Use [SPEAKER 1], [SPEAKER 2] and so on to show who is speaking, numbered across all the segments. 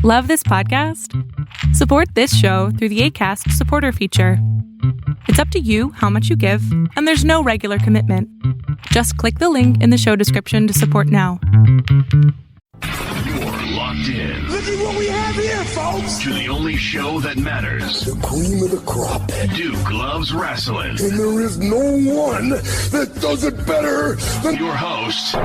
[SPEAKER 1] Love this podcast? Support this show through the Acast supporter feature. It's up to you how much you give, and there's no regular commitment. Just click the link in the show description to support now.
[SPEAKER 2] You're locked in.
[SPEAKER 3] Look at what we have here, folks.
[SPEAKER 2] To the only show that matters.
[SPEAKER 3] The cream of the crop.
[SPEAKER 2] Duke Loves Rasslin.
[SPEAKER 3] And there is no one that does it better than
[SPEAKER 2] your host.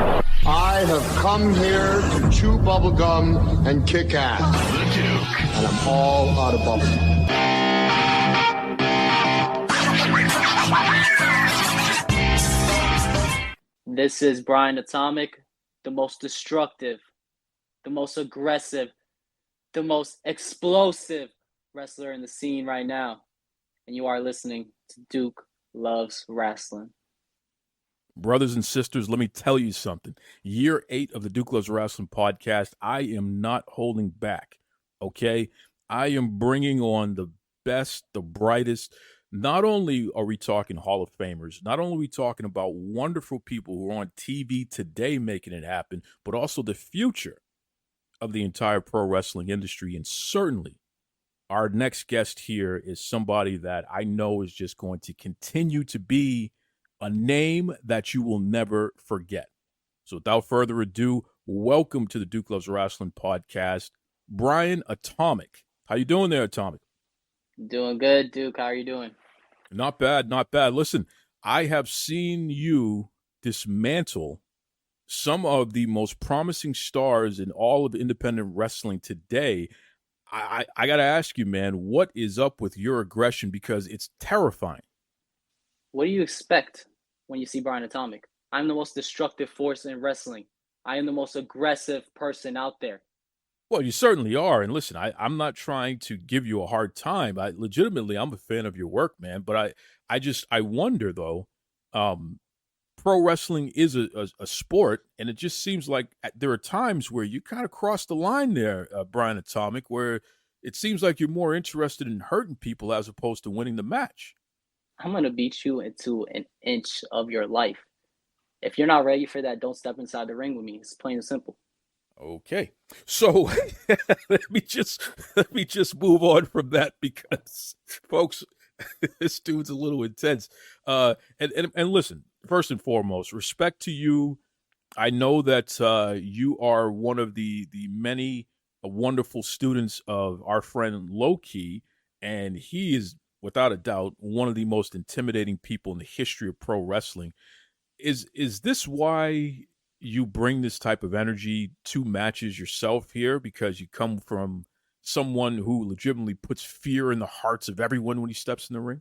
[SPEAKER 4] I have come here to chew bubblegum and kick ass.
[SPEAKER 2] The Duke.
[SPEAKER 4] And I'm all out of bubblegum.
[SPEAKER 5] This is Brian Atomic, the most destructive, the most aggressive, the most explosive wrestler in the scene right now. And you are listening to Duke Loves Rasslin.
[SPEAKER 6] Brothers and sisters, let me tell you something. Year 8 of the Duke Loves Rasslin podcast, I am not holding back, okay? I am bringing on the best, the brightest. Not only are we talking Hall of Famers, not only are we talking about wonderful people who are on TV today making it happen, but also the future of the entire pro wrestling industry. And certainly our next guest here is somebody that I know is just going to continue to be a name that you will never forget. So without further ado, welcome to the Duke Loves Rasslin podcast, Brian Atomic. How you doing there, Atomic?
[SPEAKER 5] Doing good, Duke. How are you doing?
[SPEAKER 6] Not bad, not bad. Listen, I have seen you dismantle some of the most promising stars in all of independent wrestling today. I got to ask you, man, what is up with your aggression? Because it's terrifying.
[SPEAKER 5] What do you expect when you see Brian Atomic? I'm the most destructive force in wrestling. I am the most aggressive person out there.
[SPEAKER 6] Well, you certainly are. And listen, I'm not trying to give you a hard time. Legitimately, I'm a fan of your work, man. But I wonder, though, pro wrestling is a sport, and it just seems like there are times where you kind of cross the line there, Brian Atomic, where it seems like you're more interested in hurting people as opposed to winning the match.
[SPEAKER 5] I'm going to beat you into an inch of your life. If you're not ready for that, don't step inside the ring with me. It's plain and simple.
[SPEAKER 6] Okay. So let me just move on from that because, folks, this dude's a little intense. And listen, first and foremost, respect to you. I know that you are one of the many wonderful students of our friend Leigh, and he is, without a doubt, one of the most intimidating people in the history of pro wrestling. Is this why you bring this type of energy to matches yourself here? Because you come from someone who legitimately puts fear in the hearts of everyone when he steps in the ring?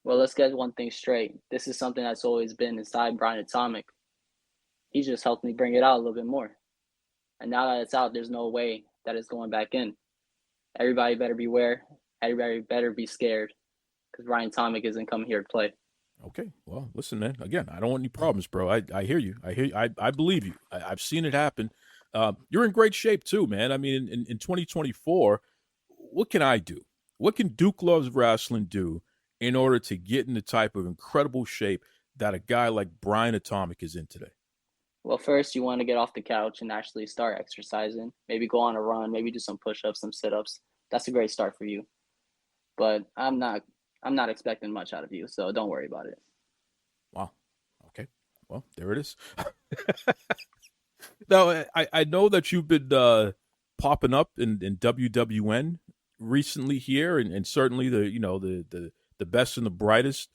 [SPEAKER 5] Well, let's get one thing straight. This is something that's always been inside Brian Atomic. He just helped me bring it out a little bit more. And now that it's out, there's no way that it's going back in. Everybody better beware. Everybody better be scared, because Brian Atomic isn't coming here to play.
[SPEAKER 6] Okay. Well, listen, man. Again, I don't want any problems, bro. I hear you. I believe you. I've seen it happen. You're in great shape too, man. I mean, in 2024, what can I do? What can Duke Loves Rasslin do in order to get in the type of incredible shape that a guy like Brian Atomic is in today?
[SPEAKER 5] Well, first, you want to get off the couch and actually start exercising. Maybe go on a run. Maybe do some push-ups, some sit-ups. That's a great start for you. But I'm not expecting much out of you, so don't worry about it.
[SPEAKER 6] Wow. Okay. Well, there it is. Now, I know that you've been popping up in WWN recently here, and certainly the best and the brightest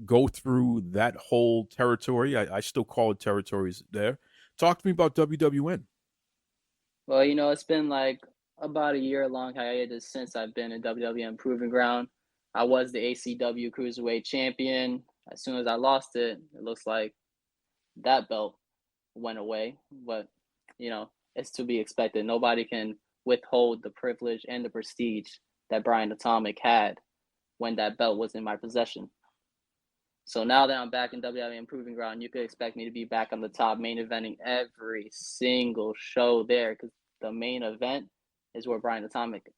[SPEAKER 6] go through that whole territory. I still call it territories there. Talk to me about WWN.
[SPEAKER 5] Well, it's been like about a year-long hiatus since I've been in WWN Proving Ground. I was the ACW Cruiserweight Champion. As soon as I lost it, it looks like that belt went away. But, it's to be expected. Nobody can withhold the privilege and the prestige that Brian Atomic had when that belt was in my possession. So now that I'm back in WWN Proving Ground, you could expect me to be back on the top, main eventing every single show there, because the main event is where Brian Atomic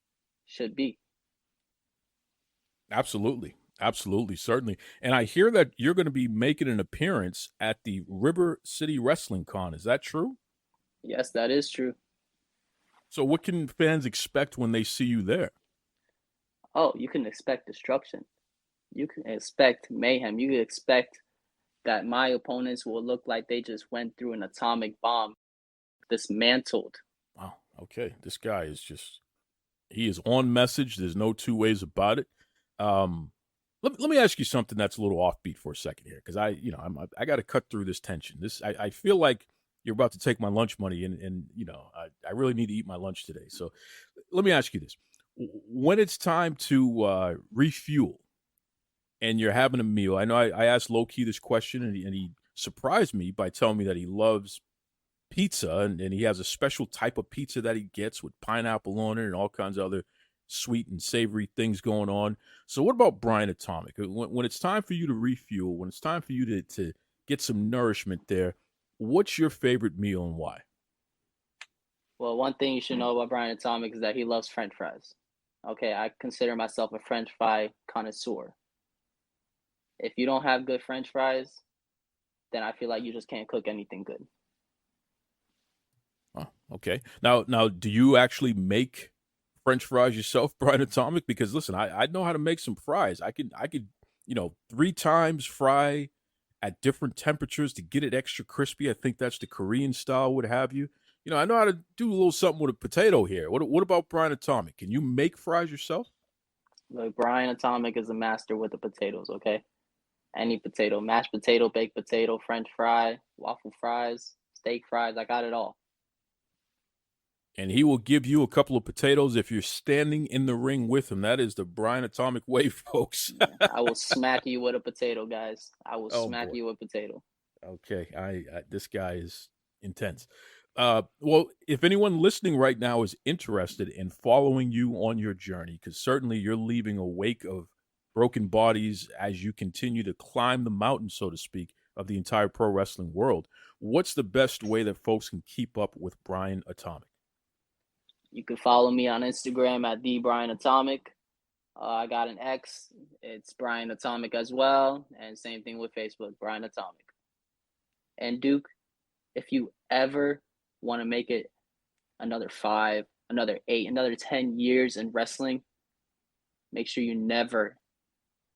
[SPEAKER 5] should be.
[SPEAKER 6] Absolutely. Absolutely. Certainly. And I hear that you're going to be making an appearance at the River City Wrestling Con. Is that true?
[SPEAKER 5] Yes, that is true.
[SPEAKER 6] So what can fans expect when they see you there?
[SPEAKER 5] Oh, you can expect destruction. You can expect mayhem. You can expect that my opponents will look like they just went through an atomic bomb, dismantled.
[SPEAKER 6] Wow. Okay. This guy is he is on message. There's no two ways about it. Let me ask you something that's a little offbeat for a second here, because I got to cut through this tension. I feel like you're about to take my lunch money, and I really need to eat my lunch today. So let me ask you this: when it's time to refuel, and you're having a meal, I know I asked Low Key this question, and he surprised me by telling me that he loves pizza, and he has a special type of pizza that he gets with pineapple on it and all kinds of other sweet and savory things going on. So what about Brian Atomic? When it's time for you to refuel, when it's time for you to get some nourishment there, what's your favorite meal and why?
[SPEAKER 5] Well, one thing you should know about Brian Atomic is that he loves French fries. Okay, I consider myself a French fry connoisseur. If you don't have good French fries, then I feel like you just can't cook anything good.
[SPEAKER 6] Oh, okay. Now, do you actually make French fries yourself, Brian Atomic? Because listen, I know how to make some fries. I could 3 times fry at different temperatures to get it extra crispy. I think that's the Korean style, would have you. I know how to do a little something with a potato here. What about Brian Atomic? Can you make fries yourself?
[SPEAKER 5] Look, Brian Atomic is a master with the potatoes, okay? Any potato, mashed potato, baked potato, French fry, waffle fries, steak fries, I got it all.
[SPEAKER 6] And he will give you a couple of potatoes if you're standing in the ring with him. That is the Brian Atomic way, folks.
[SPEAKER 5] I will smack you with a potato, guys. I will smack you with a potato.
[SPEAKER 6] Okay, I this guy is intense. Well, if anyone listening right now is interested in following you on your journey, because certainly you're leaving a wake of broken bodies as you continue to climb the mountain, so to speak, of the entire pro wrestling world, what's the best way that folks can keep up with Brian Atomic?
[SPEAKER 5] You can follow me on Instagram at @TheBrianAtomic. I got an X. It's Brian Atomic as well. And same thing with Facebook, Brian Atomic. And Duke, if you ever want to make it another 5, another 8, another 10 years in wrestling, make sure you never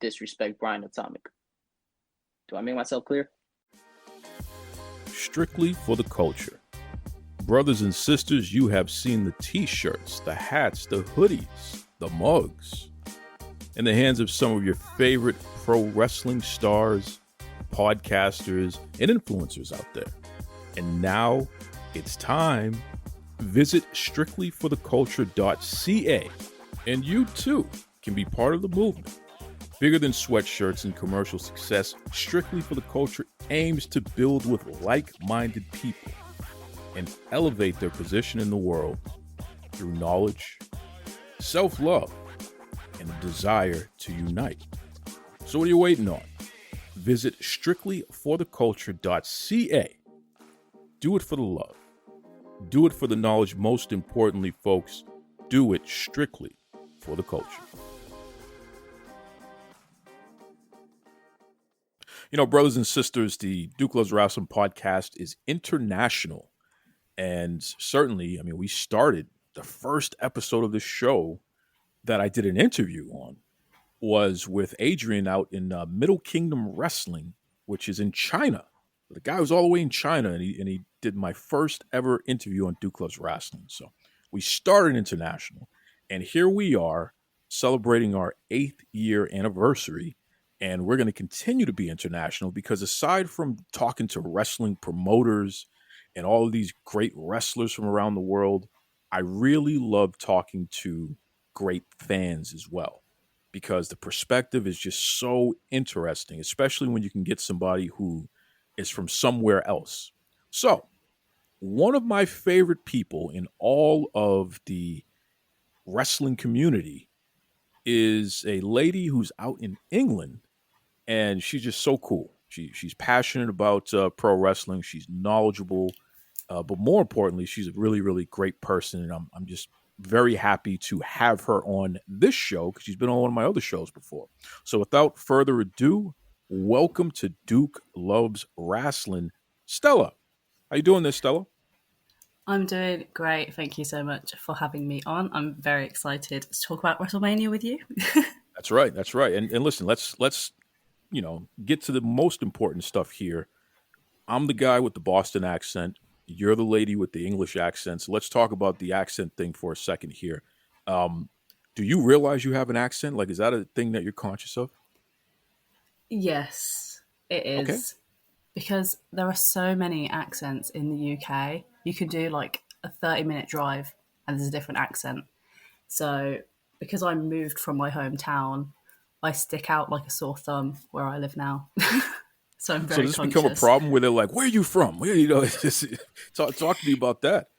[SPEAKER 5] disrespect Brian Atomic. Do I make myself clear?
[SPEAKER 6] Strictly for the culture. Brothers and sisters, you have seen the t-shirts, the hats, the hoodies, the mugs in the hands of some of your favorite pro wrestling stars, podcasters, and influencers out there. And now it's time. Visit strictlyfortheculture.ca and you too can be part of the movement. Bigger than sweatshirts and commercial success, Strictly for the Culture aims to build with like-minded people and elevate their position in the world through knowledge, self-love, and a desire to unite. So what are you waiting on? Visit strictlyfortheculture.ca. Do it for the love. Do it for the knowledge. Most importantly, folks, do it strictly for the culture. Brothers and sisters, the Duke Loves Rasslin podcast is international. And certainly, we started the first episode of this show that I did an interview on was with Adrian out in Middle Kingdom Wrestling, which is in China. The guy was all the way in China, and he did my first ever interview on Duke Loves Rasslin. So we started international, and here we are celebrating our 8th year anniversary, and we're going to continue to be international because aside from talking to wrestling promoters and all of these great wrestlers from around the world, I really love talking to great fans as well because the perspective is just so interesting, especially when you can get somebody who is from somewhere else. So, one of my favorite people in all of the wrestling community is a lady who's out in England, and she's just so cool. She's passionate about pro wrestling. She's knowledgeable. But more importantly, she's a really, really great person, and I'm just very happy to have her on this show because she's been on one of my other shows before. So without further ado, welcome to Duke Loves Rasslin, Stella. How you doing there, Stella?
[SPEAKER 7] I'm doing great. Thank you so much for having me on. I'm very excited to talk about WrestleMania with you.
[SPEAKER 6] That's right. That's right. And listen, let's get to the most important stuff here. I'm the guy with the Boston accent. You're the lady with the English accent. So let's talk about the accent thing for a second here. Um, do you realize you have an accent? Like, is that a thing that you're conscious of?
[SPEAKER 7] Yes, it
[SPEAKER 6] Okay.
[SPEAKER 7] is. Because there are so many accents in the UK. You can do like a 30-minute drive and there's a different accent. So because I moved from my hometown, I stick out like a sore thumb where I live now. So I'm
[SPEAKER 6] So
[SPEAKER 7] very
[SPEAKER 6] does this become a
[SPEAKER 7] conscious.
[SPEAKER 6] problem where they're like, "Where are you from?" Where it's just, talk to me about that.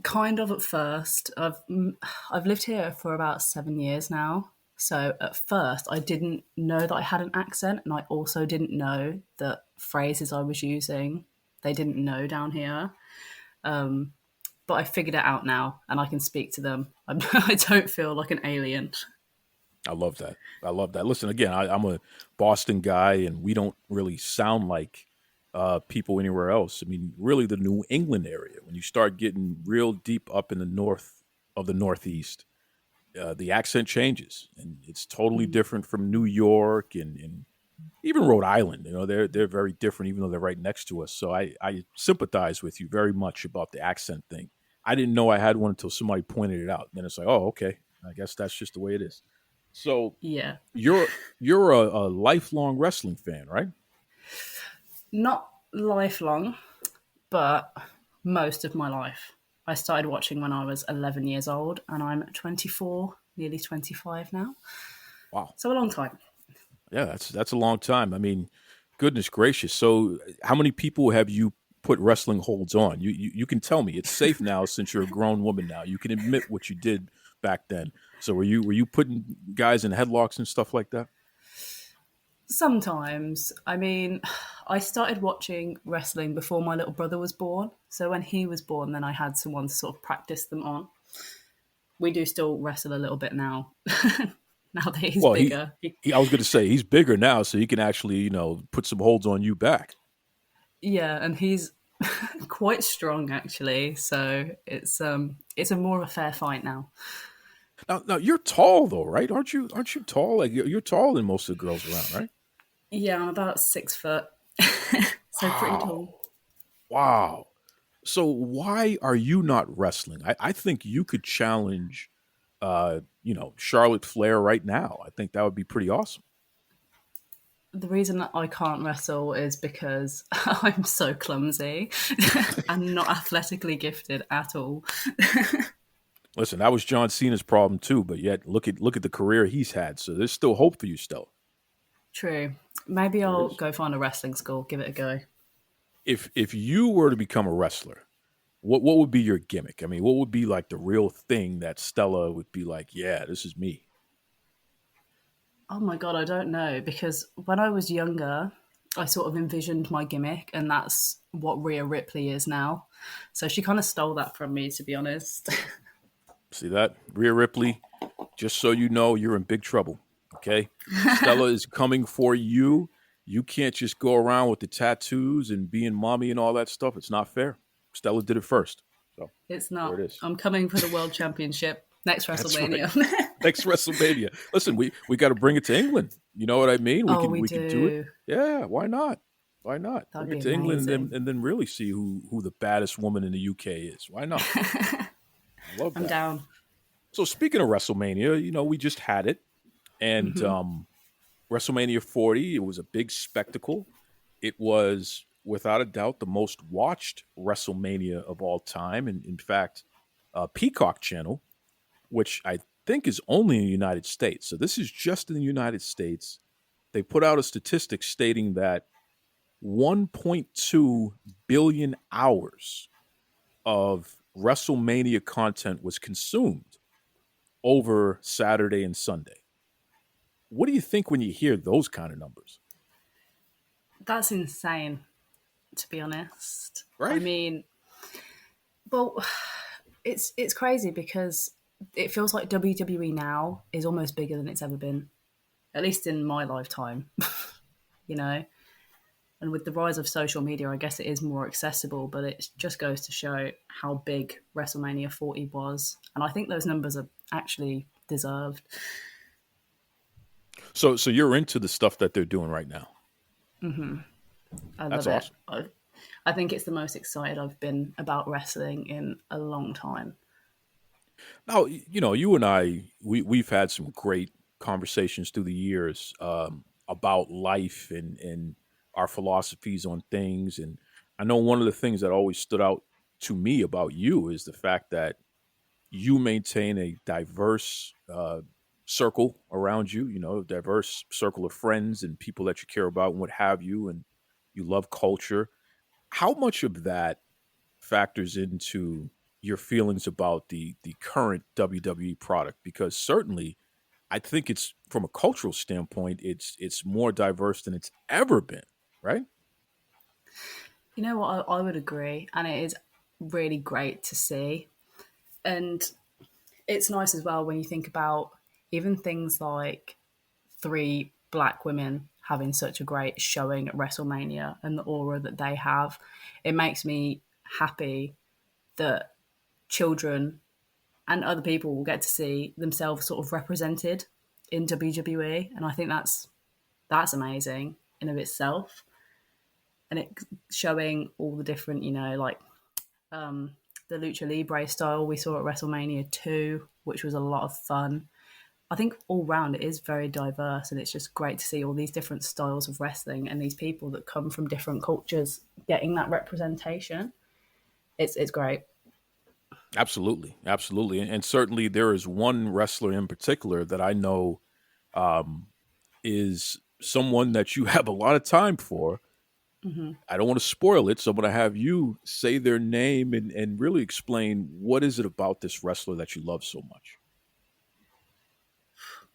[SPEAKER 7] Kind of at first. I've lived here for about 7 years now. So at first, I didn't know that I had an accent, and I also didn't know that phrases I was using they didn't know down here. But I figured it out now, and I can speak to them. I don't feel like an alien.
[SPEAKER 6] I love that. I love that. Listen, again, I'm a Boston guy, and we don't really sound like people anywhere else. I mean, really, the New England area. When you start getting real deep up in the north of the Northeast, the accent changes, and it's totally different from New York and even Rhode Island. They're very different, even though they're right next to us. So I sympathize with you very much about the accent thing. I didn't know I had one until somebody pointed it out. Then it's like, oh, okay, I guess that's just the way it is. So
[SPEAKER 7] Yeah.
[SPEAKER 6] you're a lifelong wrestling fan, right?
[SPEAKER 7] Not lifelong, but most of my life. I started watching when I was 11 years old, and I'm 24, nearly 25 now.
[SPEAKER 6] Wow.
[SPEAKER 7] So a long time.
[SPEAKER 6] Yeah, that's a long time. I mean, goodness gracious. So how many people have you put wrestling holds on? You can tell me. It's safe now since you're a grown woman now. You can admit what you did back then. So were you putting guys in headlocks and stuff like that?
[SPEAKER 7] Sometimes. I mean, I started watching wrestling before my little brother was born. So when he was born, then I had someone to sort of practice them on. We do still wrestle a little bit now, now that he's
[SPEAKER 6] Well,
[SPEAKER 7] bigger.
[SPEAKER 6] I was going to say he's bigger now, so he can actually put some holds on you back.
[SPEAKER 7] Yeah, and he's quite strong actually. So it's a more of a fair fight now.
[SPEAKER 6] Now you're tall though, right? Aren't you tall? Like you're taller than most of the girls around, right?
[SPEAKER 7] Yeah, I'm about 6 foot, so pretty tall.
[SPEAKER 6] Wow. So why are you not wrestling? I think you could challenge, Charlotte Flair right now. I think that would be pretty awesome.
[SPEAKER 7] The reason that I can't wrestle is because I'm so clumsy and not athletically gifted at all.
[SPEAKER 6] Listen, that was John Cena's problem too, but yet look at the career he's had. So there's still hope for you, Stella.
[SPEAKER 7] True. Maybe
[SPEAKER 6] There
[SPEAKER 7] I'll
[SPEAKER 6] is.
[SPEAKER 7] go find a wrestling school, give it a go.
[SPEAKER 6] If you were to become a wrestler, what would be your gimmick? I mean, what would be like the real thing that Stella would be like, yeah, this is me.
[SPEAKER 7] Oh my God, I don't know. Because when I was younger, I sort of envisioned my gimmick, and that's what Rhea Ripley is now. So she kind of stole that from me, to be honest.
[SPEAKER 6] See that? Rhea Ripley, just so you know, you're in big trouble. Okay? Stella is coming for you. You can't just go around with the tattoos and being mommy and all that stuff. It's not fair. Stella did it first. So
[SPEAKER 7] It's
[SPEAKER 6] there
[SPEAKER 7] not.
[SPEAKER 6] it is.
[SPEAKER 7] I'm coming for the World Championship next
[SPEAKER 6] That's right.
[SPEAKER 7] WrestleMania.
[SPEAKER 6] Next WrestleMania. Listen, we got to bring it to England. You know what I mean?
[SPEAKER 7] Oh, we
[SPEAKER 6] can do it.
[SPEAKER 7] do.
[SPEAKER 6] Yeah, why not? Why not?
[SPEAKER 7] That'd
[SPEAKER 6] Bring it
[SPEAKER 7] be
[SPEAKER 6] to England
[SPEAKER 7] amazing.
[SPEAKER 6] and then really see who the baddest woman in the UK is. Why not? I love
[SPEAKER 7] I'm
[SPEAKER 6] that.
[SPEAKER 7] down.
[SPEAKER 6] So speaking of WrestleMania, we just had it, and WrestleMania 40. It was a big spectacle. It was without a doubt the most watched WrestleMania of all time, and in fact, Peacock Channel, which I think is only in the United States. So this is just in the United States. They put out a statistic stating that 1.2 billion hours of WrestleMania content was consumed over Saturday and Sunday. What do you think when you hear those kind of numbers?
[SPEAKER 7] That's insane, to be honest. I
[SPEAKER 6] Right?
[SPEAKER 7] mean, well, it's crazy because it feels like WWE now is almost bigger than it's ever been, at least in my lifetime. you know, And with the rise of social media, I guess it is more accessible, but it just goes to show how big WrestleMania 40 was. And I think those numbers are actually deserved.
[SPEAKER 6] So you're into the stuff that they're doing right now.
[SPEAKER 7] I
[SPEAKER 6] That's
[SPEAKER 7] love
[SPEAKER 6] awesome.
[SPEAKER 7] it. I think it's the most excited I've been about wrestling in a long time.
[SPEAKER 6] Now, you and I, we've had some great conversations through the years about life and our philosophies on things. And I know one of the things that always stood out to me about you is the fact that you maintain a diverse circle around you, a diverse circle of friends and people that you care about and what have you, and you love culture. How much of that factors into your feelings about the current WWE product? Because certainly I think it's from a cultural standpoint, it's more diverse than it's ever been, right?
[SPEAKER 7] You know what? I would agree. And it is really great to see. And it's nice as well when you think about even things like 3 black women having such a great showing at WrestleMania and the aura that they have. It makes me happy that children and other people will get to see themselves sort of represented in WWE. And I think that's amazing in of itself. And it showing all the different, like the Lucha Libre style we saw at WrestleMania 2, which was a lot of fun. I think all round it is very diverse, and it's just great to see all these different styles of wrestling and these people that come from different cultures getting that representation. It's great.
[SPEAKER 6] Absolutely, absolutely, and certainly there is one wrestler in particular that I know is someone that you have a lot of time for. I don't want to spoil it, so I'm going to have you say their name and really explain what is it about this wrestler that you love so much.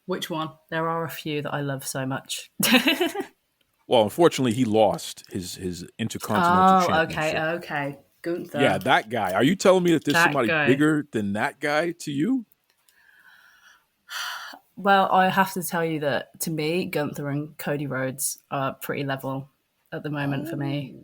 [SPEAKER 7] Which one? There are a few that I love so much.
[SPEAKER 6] Well, unfortunately, he lost his Intercontinental Championship.
[SPEAKER 7] Okay. Gunther.
[SPEAKER 6] Yeah, that guy. Are you telling me that there's
[SPEAKER 7] That
[SPEAKER 6] somebody
[SPEAKER 7] guy.
[SPEAKER 6] bigger than that guy to you?
[SPEAKER 7] Well, I have to tell you that to me, Gunther and Cody Rhodes are pretty level at the moment for me.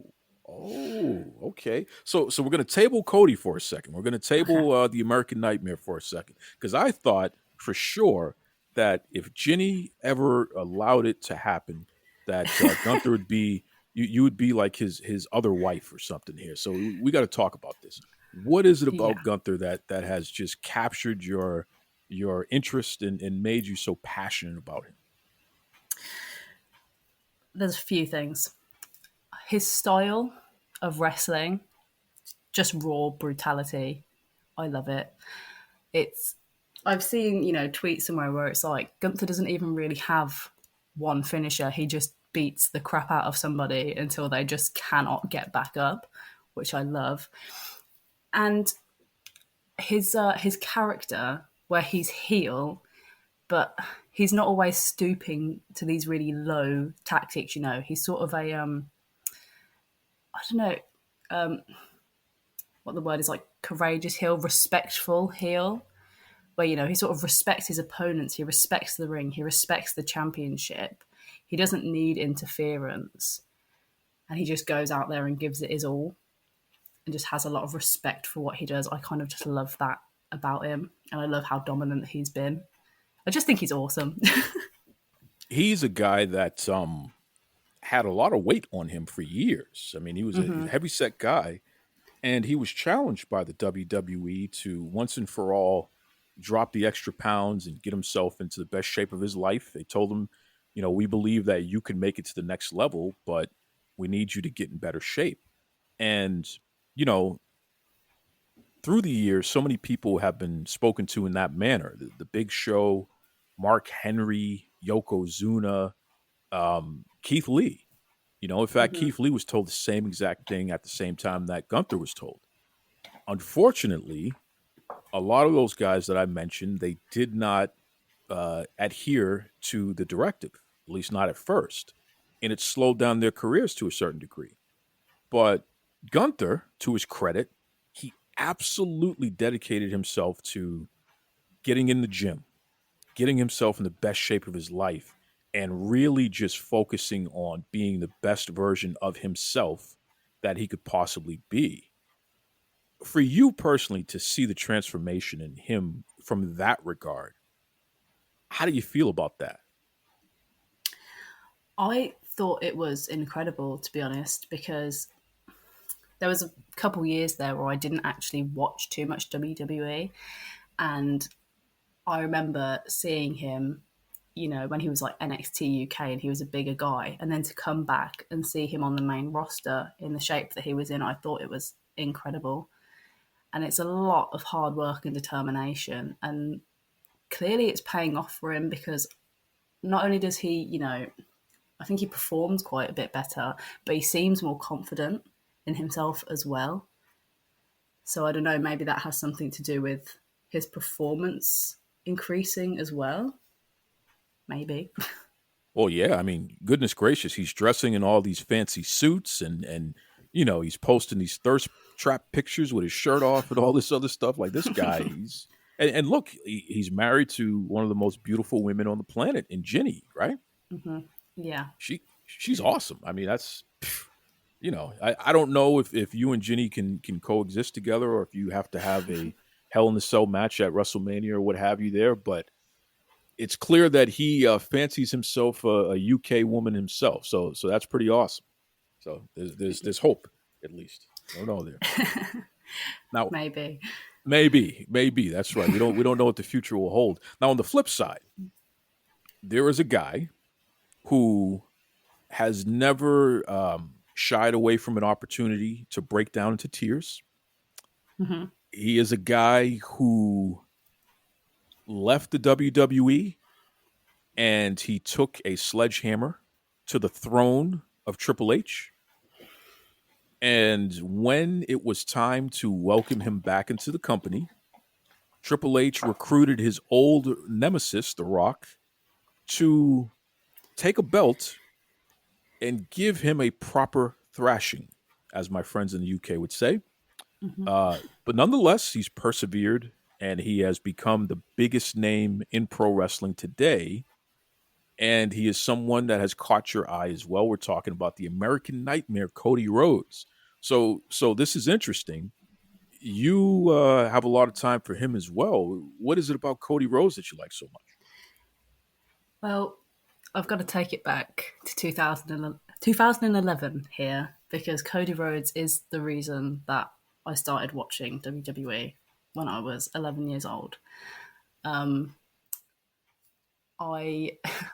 [SPEAKER 6] Oh, okay. So we're going to table Cody for a second. We're going to table the American Nightmare for a second, because I thought for sure that if Ginny ever allowed it to happen, that Gunther would be you would be like his other wife or something here. So we got to talk about this. What is it about
[SPEAKER 7] Yeah.
[SPEAKER 6] Gunther that has just captured your interest and made you so passionate about him?
[SPEAKER 7] There's a few things. His style of wrestling, just raw brutality. I love it. I've seen, tweets somewhere where it's like Gunther doesn't even really have one finisher. He just beats the crap out of somebody until they just cannot get back up, which I love. And his character, where he's heel, but he's not always stooping to these really low tactics. He's sort of a I don't know what the word is, like courageous heel, respectful heel, where, he sort of respects his opponents, he respects the ring, he respects the championship. He doesn't need interference, and he just goes out there and gives it his all and just has a lot of respect for what he does. I kind of just love that about him, and I love how dominant he's been. I just think he's awesome.
[SPEAKER 6] He's a guy that had a lot of weight on him for years. I mean, he was a heavyset guy, and he was challenged by the WWE to once and for all drop the extra pounds and get himself into the best shape of his life. They told him, we believe that you can make it to the next level, but we need you to get in better shape. And, through the years, so many people have been spoken to in that manner. The Big Show, Mark Henry, Yokozuna, Keith Lee. In fact, Keith Lee was told the same exact thing at the same time that Gunther was told. Unfortunately, a lot of those guys that I mentioned, they did not adhere to the directive, at least not at first. And it slowed down their careers to a certain degree. But Gunther, to his credit, he absolutely dedicated himself to getting in the gym, getting himself in the best shape of his life, and really just focusing on being the best version of himself that he could possibly be. For you personally to see the transformation in him from that regard, how do you feel about that?
[SPEAKER 7] I thought it was incredible, to be honest, because there was a couple years there where I didn't actually watch too much WWE. And I remember seeing him, when he was like NXT UK and he was a bigger guy. And then to come back and see him on the main roster in the shape that he was in, I thought it was incredible. And it's a lot of hard work and determination. And clearly it's paying off for him, because not only does he, I think he performs quite a bit better, but he seems more confident in himself as well. So I don't know, maybe that has something to do with his performance increasing as well. Maybe.
[SPEAKER 6] Well, yeah, I mean, goodness gracious, he's dressing in all these fancy suits and he's posting these thirst trap pictures with his shirt off and all this other stuff. Like, this guy, and look, he's married to one of the most beautiful women on the planet, in Ginny, right?
[SPEAKER 7] Mm-hmm. Yeah.
[SPEAKER 6] She's awesome. I mean, that's, I don't know if you and Ginny can coexist together, or if you have to have a Hell in a Cell match at WrestleMania or what have you there, but it's clear that he fancies himself a UK woman himself. So that's pretty awesome. So there's hope, at least. I don't know there. Now, maybe. That's right. We don't know what the future will hold. Now, on the flip side, there is a guy who has never shied away from an opportunity to break down into tears.
[SPEAKER 7] Mm-hmm.
[SPEAKER 6] He is a guy who left the WWE and he took a sledgehammer to the throne of Triple H. And when it was time to welcome him back into the company, Triple H recruited his old nemesis, The Rock, to take a belt and give him a proper thrashing, as my friends in the UK would say.
[SPEAKER 7] Mm-hmm.
[SPEAKER 6] But nonetheless, he's persevered, and he has become the biggest name in pro wrestling today. And he is someone that has caught your eye as well. We're talking about the American Nightmare, Cody Rhodes. So this is interesting. You have a lot of time for him as well. What is it about Cody Rhodes that you like so much?
[SPEAKER 7] Well, I've got to take it back to 2011 here, because Cody Rhodes is the reason that I started watching WWE when I was 11 years old. I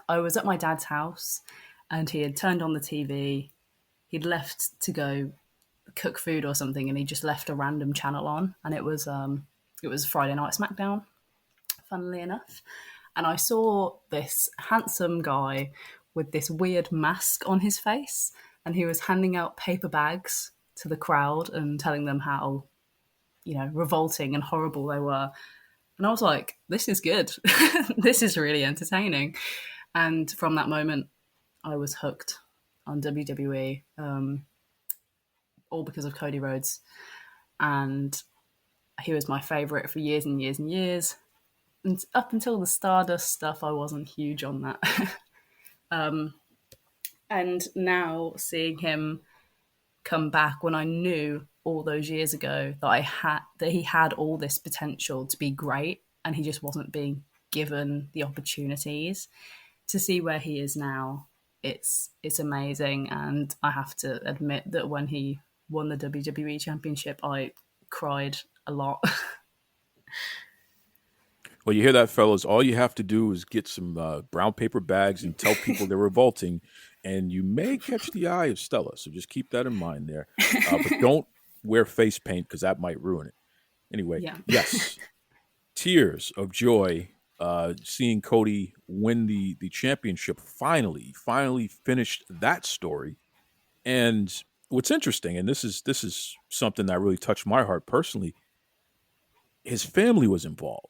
[SPEAKER 7] was at my dad's house and he had turned on the TV. He'd left to go cook food or something, and he just left a random channel on, and it was Friday Night SmackDown, funnily enough. And I saw this handsome guy with this weird mask on his face, and he was handing out paper bags to the crowd and telling them how, revolting and horrible they were. And I was like, this is good. This is really entertaining. And from that moment, I was hooked on WWE, all because of Cody Rhodes. And he was my favourite for years and years and years. And up until the Stardust stuff, I wasn't huge on that. And now seeing him come back, when I knew all those years ago that he had all this potential to be great, and he just wasn't being given the opportunities, to see where he is now, it's amazing. And I have to admit that when he won the WWE Championship, I cried a lot.
[SPEAKER 6] Well, you hear that, fellas. All you have to do is get some brown paper bags and tell people they're revolting, and you may catch the eye of Stella. So just keep that in mind there. But don't wear face paint, because that might ruin it. Anyway, yeah. Yes, tears of joy seeing Cody win the championship. Finally finished that story. And what's interesting, and this is something that really touched my heart personally, his family was involved.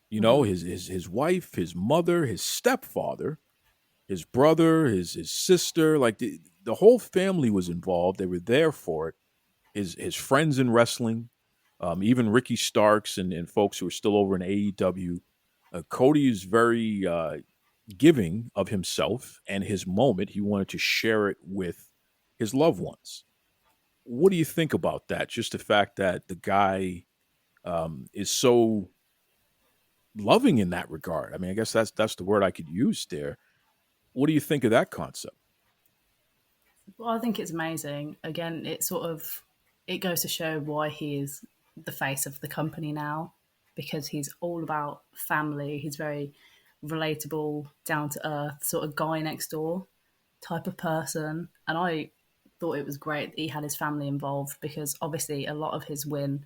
[SPEAKER 6] His wife, his mother, his stepfather, his brother, his sister, like the whole family was involved. They were there for it. His friends in wrestling, even Ricky Starks and folks who are still over in AEW. Cody is very giving of himself and his moment. He wanted to share it with his loved ones. What do you think about that? Just the fact that the guy is so loving in that regard. I mean, I guess that's the word I could use there. What do you think of that concept?
[SPEAKER 7] Well, I think it's amazing. Again, it goes to show why he is the face of the company now, because he's all about family. He's very relatable, down to earth, sort of guy next door type of person. And I thought it was great that he had his family involved, because obviously a lot of his win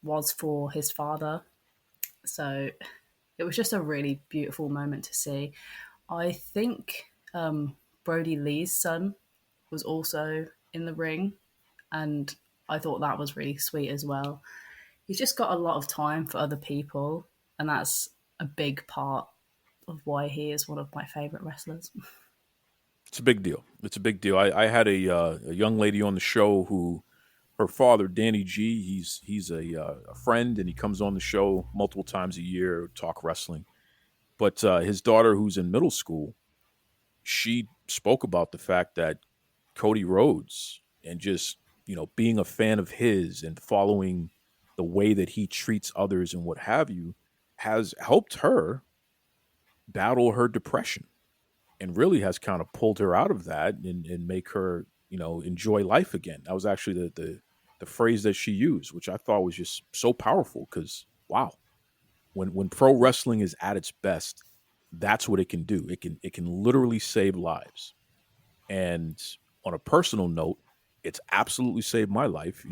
[SPEAKER 7] was for his father. So it was just a really beautiful moment to see. I think Brody Lee's son was also in the ring, and I thought that was really sweet as well. He's just got a lot of time for other people, and that's a big part of why he is one of my favorite wrestlers.
[SPEAKER 6] It's a big deal. It's a big deal. I had a young lady on the show who, her father, Danny G, he's a friend, and he comes on the show multiple times a year, talk wrestling. But his daughter, who's in middle school, she spoke about the fact that Cody Rhodes, and just, being a fan of his and following the way that he treats others and what have you, has helped her battle her depression, and really has kind of pulled her out of that, and make her, enjoy life again. That was actually the phrase that she used, which I thought was just so powerful, because wow, when pro wrestling is at its best, that's what it can do. It can literally save lives. And on a personal note, it's absolutely saved my life.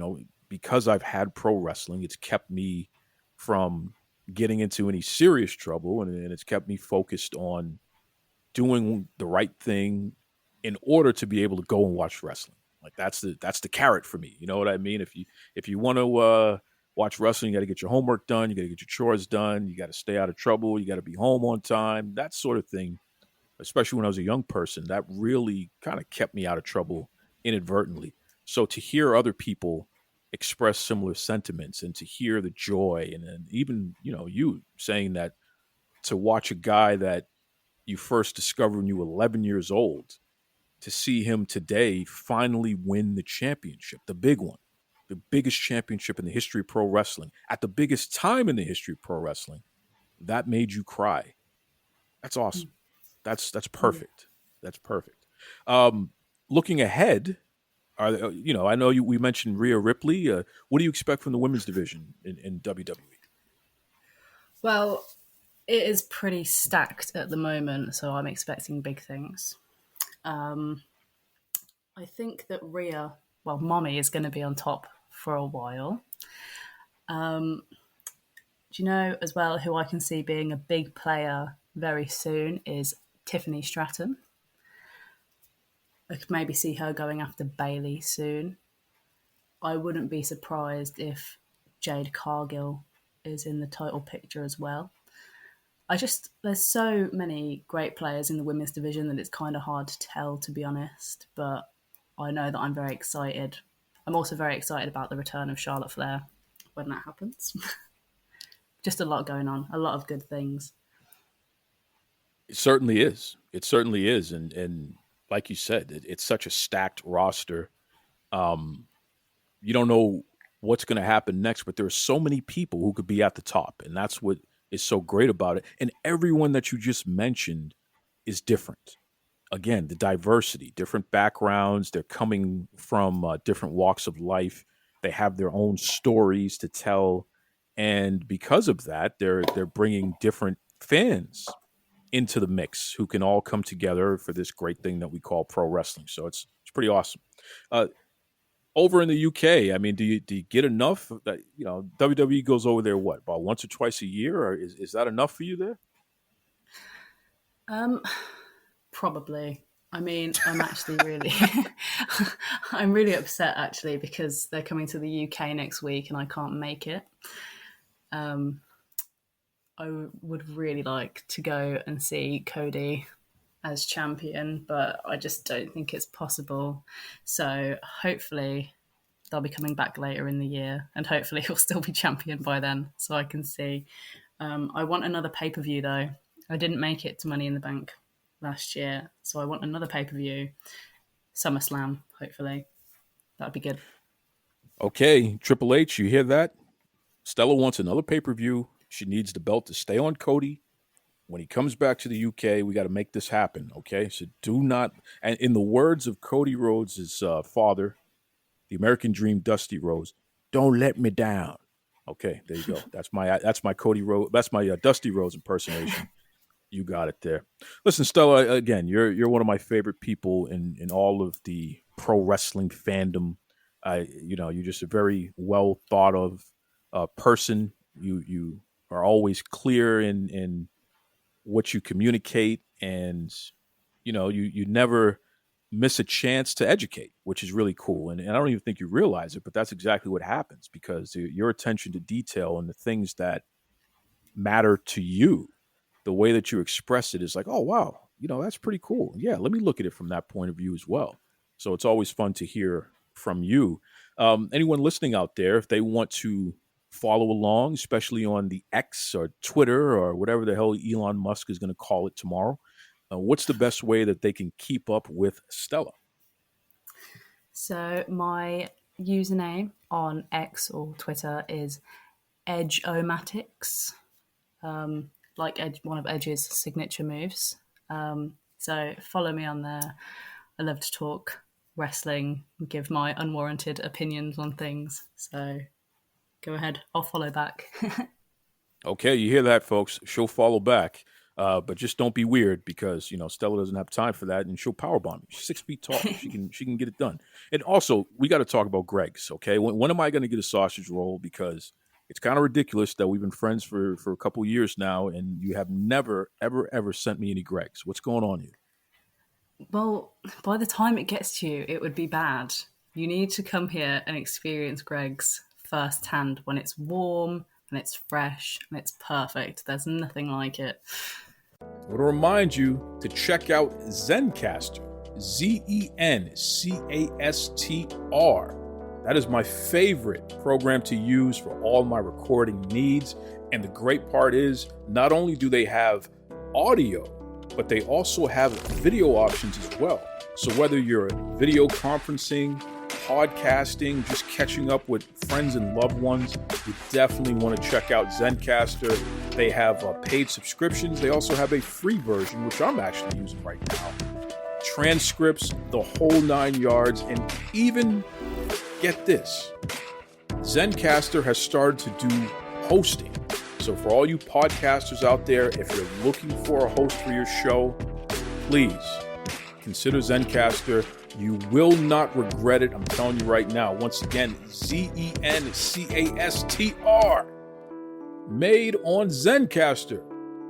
[SPEAKER 6] Because I've had pro wrestling, it's kept me from getting into any serious trouble, and it's kept me focused on doing the right thing in order to be able to go and watch wrestling. Like that's the carrot for me. You know what I mean? If you want to watch wrestling, you got to get your homework done, you got to get your chores done, you got to stay out of trouble, you got to be home on time, that sort of thing. Especially when I was a young person, that really kind of kept me out of trouble inadvertently. So to hear other people express similar sentiments, and to hear the joy, and even you saying that, to watch a guy that you first discovered when you were 11 years old, to see him today finally win the championship, the big one, the biggest championship in the history of pro wrestling, at the biggest time in the history of pro wrestling, that made you cry. That's awesome. That's perfect. That's perfect. Looking ahead, I know we mentioned Rhea Ripley. What do you expect from the women's division in WWE?
[SPEAKER 7] Well, it is pretty stacked at the moment, so I'm expecting big things. I think that Mommy is going to be on top for a while. Do you know as well who I can see being a big player very soon is Tiffany Stratton. I could maybe see her going after Bayley soon. I wouldn't be surprised if Jade Cargill is in the title picture as well. There's so many great players in the women's division that it's kind of hard to tell, to be honest. But I know that I'm very excited. I'm also very excited about the return of Charlotte Flair when that happens. Just a lot going on, a lot of good things.
[SPEAKER 6] It certainly is. It certainly is. And like you said, it's such a stacked roster. You don't know what's going to happen next, but there are so many people who could be at the top. And that's what is so great about it. And everyone that you just mentioned is different. Again, the diversity, different backgrounds. They're coming from different walks of life. They have their own stories to tell. And because of that, they're bringing different fans into the mix who can all come together for this great thing that we call pro wrestling. So it's pretty awesome. Over in the UK, I mean, do you get enough that, WWE goes over there, what, about once or twice a year? Or is that enough for you there?
[SPEAKER 7] Probably. I mean, I'm actually really, I'm really upset actually, because they're coming to the UK next week and I can't make it. I would really like to go and see Cody as champion, but I just don't think it's possible. So hopefully they'll be coming back later in the year, and hopefully he'll still be champion by then so I can see. I want another pay-per-view though. I didn't make it to Money in the Bank last year, so I want another pay-per-view. SummerSlam, hopefully. That'd be good.
[SPEAKER 6] Okay, Triple H, you hear that? Stella wants another pay-per-view. She needs the belt to stay on Cody. When he comes back to the UK, we got to make this happen, okay? So do not, and in the words of Cody Rhodes' father, the American Dream, Dusty Rhodes, don't let me down. Okay, there you go. That's my Cody Rhodes. That's my Dusty Rhodes impersonation. You got it there. Listen, Stella, again, you're one of my favorite people in all of the pro wrestling fandom. You're just a very well thought of person. You are always clear in what you communicate, and you never miss a chance to educate, which is really cool. And I don't even think you realize it, but that's exactly what happens, because your attention to detail and the things that matter to you, the way that you express it is like, oh, wow, that's pretty cool. Yeah, let me look at it from that point of view as well. So it's always fun to hear from you. Anyone listening out there, if they want to follow along, especially on the X or Twitter or whatever the hell Elon Musk is going to call it tomorrow, what's the best way that they can keep up with Stella?
[SPEAKER 7] So my username on X or Twitter is Edge-O-Matics, like one of Edge's signature moves. So follow me on there. I love to talk wrestling, give my unwarranted opinions on things. So go ahead, I'll follow back.
[SPEAKER 6] Okay, you hear that, folks. She'll follow back. But just don't be weird, because Stella doesn't have time for that, and she'll powerbomb you. She's 6 feet tall. She can get it done. And also, we got to talk about Greg's. Okay, when am I going to get a sausage roll? Because it's kind of ridiculous that we've been friends for a couple years now, and you have never, ever, ever sent me any Greg's. What's going on here?
[SPEAKER 7] Well, by the time it gets to you, it would be bad. You need to come here and experience Greg's firsthand when it's warm and it's fresh and it's perfect. There's nothing like it.
[SPEAKER 6] I want to remind you to check out Zencastr, Zencastr. That is my favorite program to use for all my recording needs. And the great part is, not only do they have audio, but they also have video options as well. So whether you're video conferencing, podcasting, just catching up with friends and loved ones, you definitely want to check out Zencastr. They have paid subscriptions. They also have a free version, which I'm actually using right now. Transcripts, the whole 9 yards, and even, get this, Zencastr has started to do hosting. So for all you podcasters out there, if you're looking for a host for your show, please consider Zencastr. You will not regret it. I'm telling you right now. Once again, Zencastr. Made on Zencastr.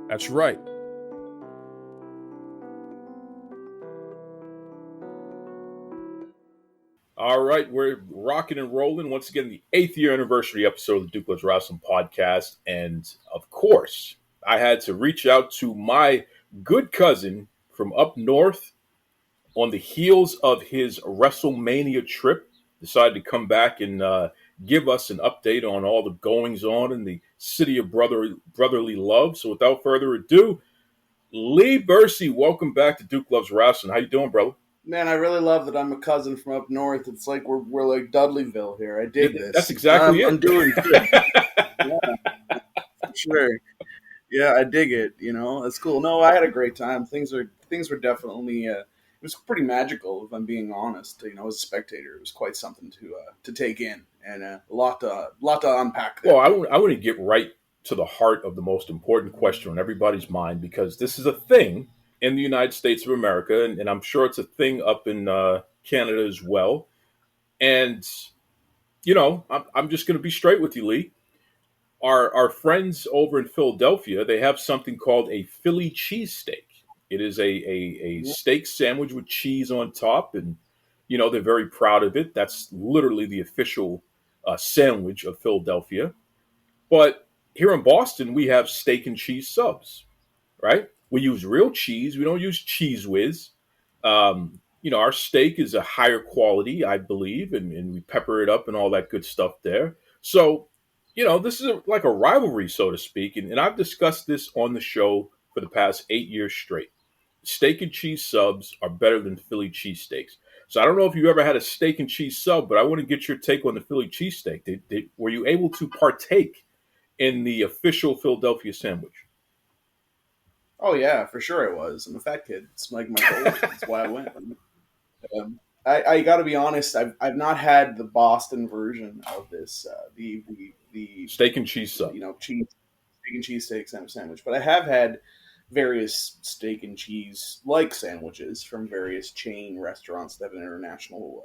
[SPEAKER 6] That's right. All right, we're rocking and rolling. Once again, the 8th year anniversary episode of the Duke Loves Rasslin podcast. And of course, I had to reach out to my good cousin from up north. On the heels of his WrestleMania trip, decided to come back and give us an update on all the goings on in the city of brotherly love. So without further ado, Leigh Bursey, welcome back to Duke Loves Rasslin. How you doing, brother?
[SPEAKER 8] Man, I really love that I'm a cousin from up north. It's like we're like Dudleyville here. I dig this.
[SPEAKER 6] That's exactly it.
[SPEAKER 8] I'm doing good. Yeah, for sure. Yeah, I dig it. It's cool. No, I had a great time. Things were definitely. It was pretty magical, if I'm being honest. As a spectator, it was quite something to take in, and a lot to unpack there.
[SPEAKER 6] Well, I want to get right to the heart of the most important question on everybody's mind, because this is a thing in the United States of America, and I'm sure it's a thing up in Canada as well. And I'm just going to be straight with you, Leigh. Our friends over in Philadelphia, they have something called a Philly cheesesteak. It is a steak sandwich with cheese on top, and, they're very proud of it. That's literally the official sandwich of Philadelphia. But here in Boston, we have steak and cheese subs, right? We use real cheese. We don't use Cheese Whiz. Our steak is a higher quality, I believe, and we pepper it up and all that good stuff there. So, this is like a rivalry, so to speak. And I've discussed this on the show for the past 8 years straight. Steak and cheese subs are better than Philly cheesesteaks. So I don't know if you ever had a steak and cheese sub, but I want to get your take on the Philly cheesesteak. Were you able to partake in the official Philadelphia sandwich?
[SPEAKER 8] Oh yeah, for sure I was. I'm a fat kid. It's like my goal. That's why I went. I got to be honest. I've not had the Boston version of this. The
[SPEAKER 6] Steak and cheese sub.
[SPEAKER 8] Steak and cheese steak sandwich. But I have had various steak and cheese like sandwiches from various chain restaurants that have an international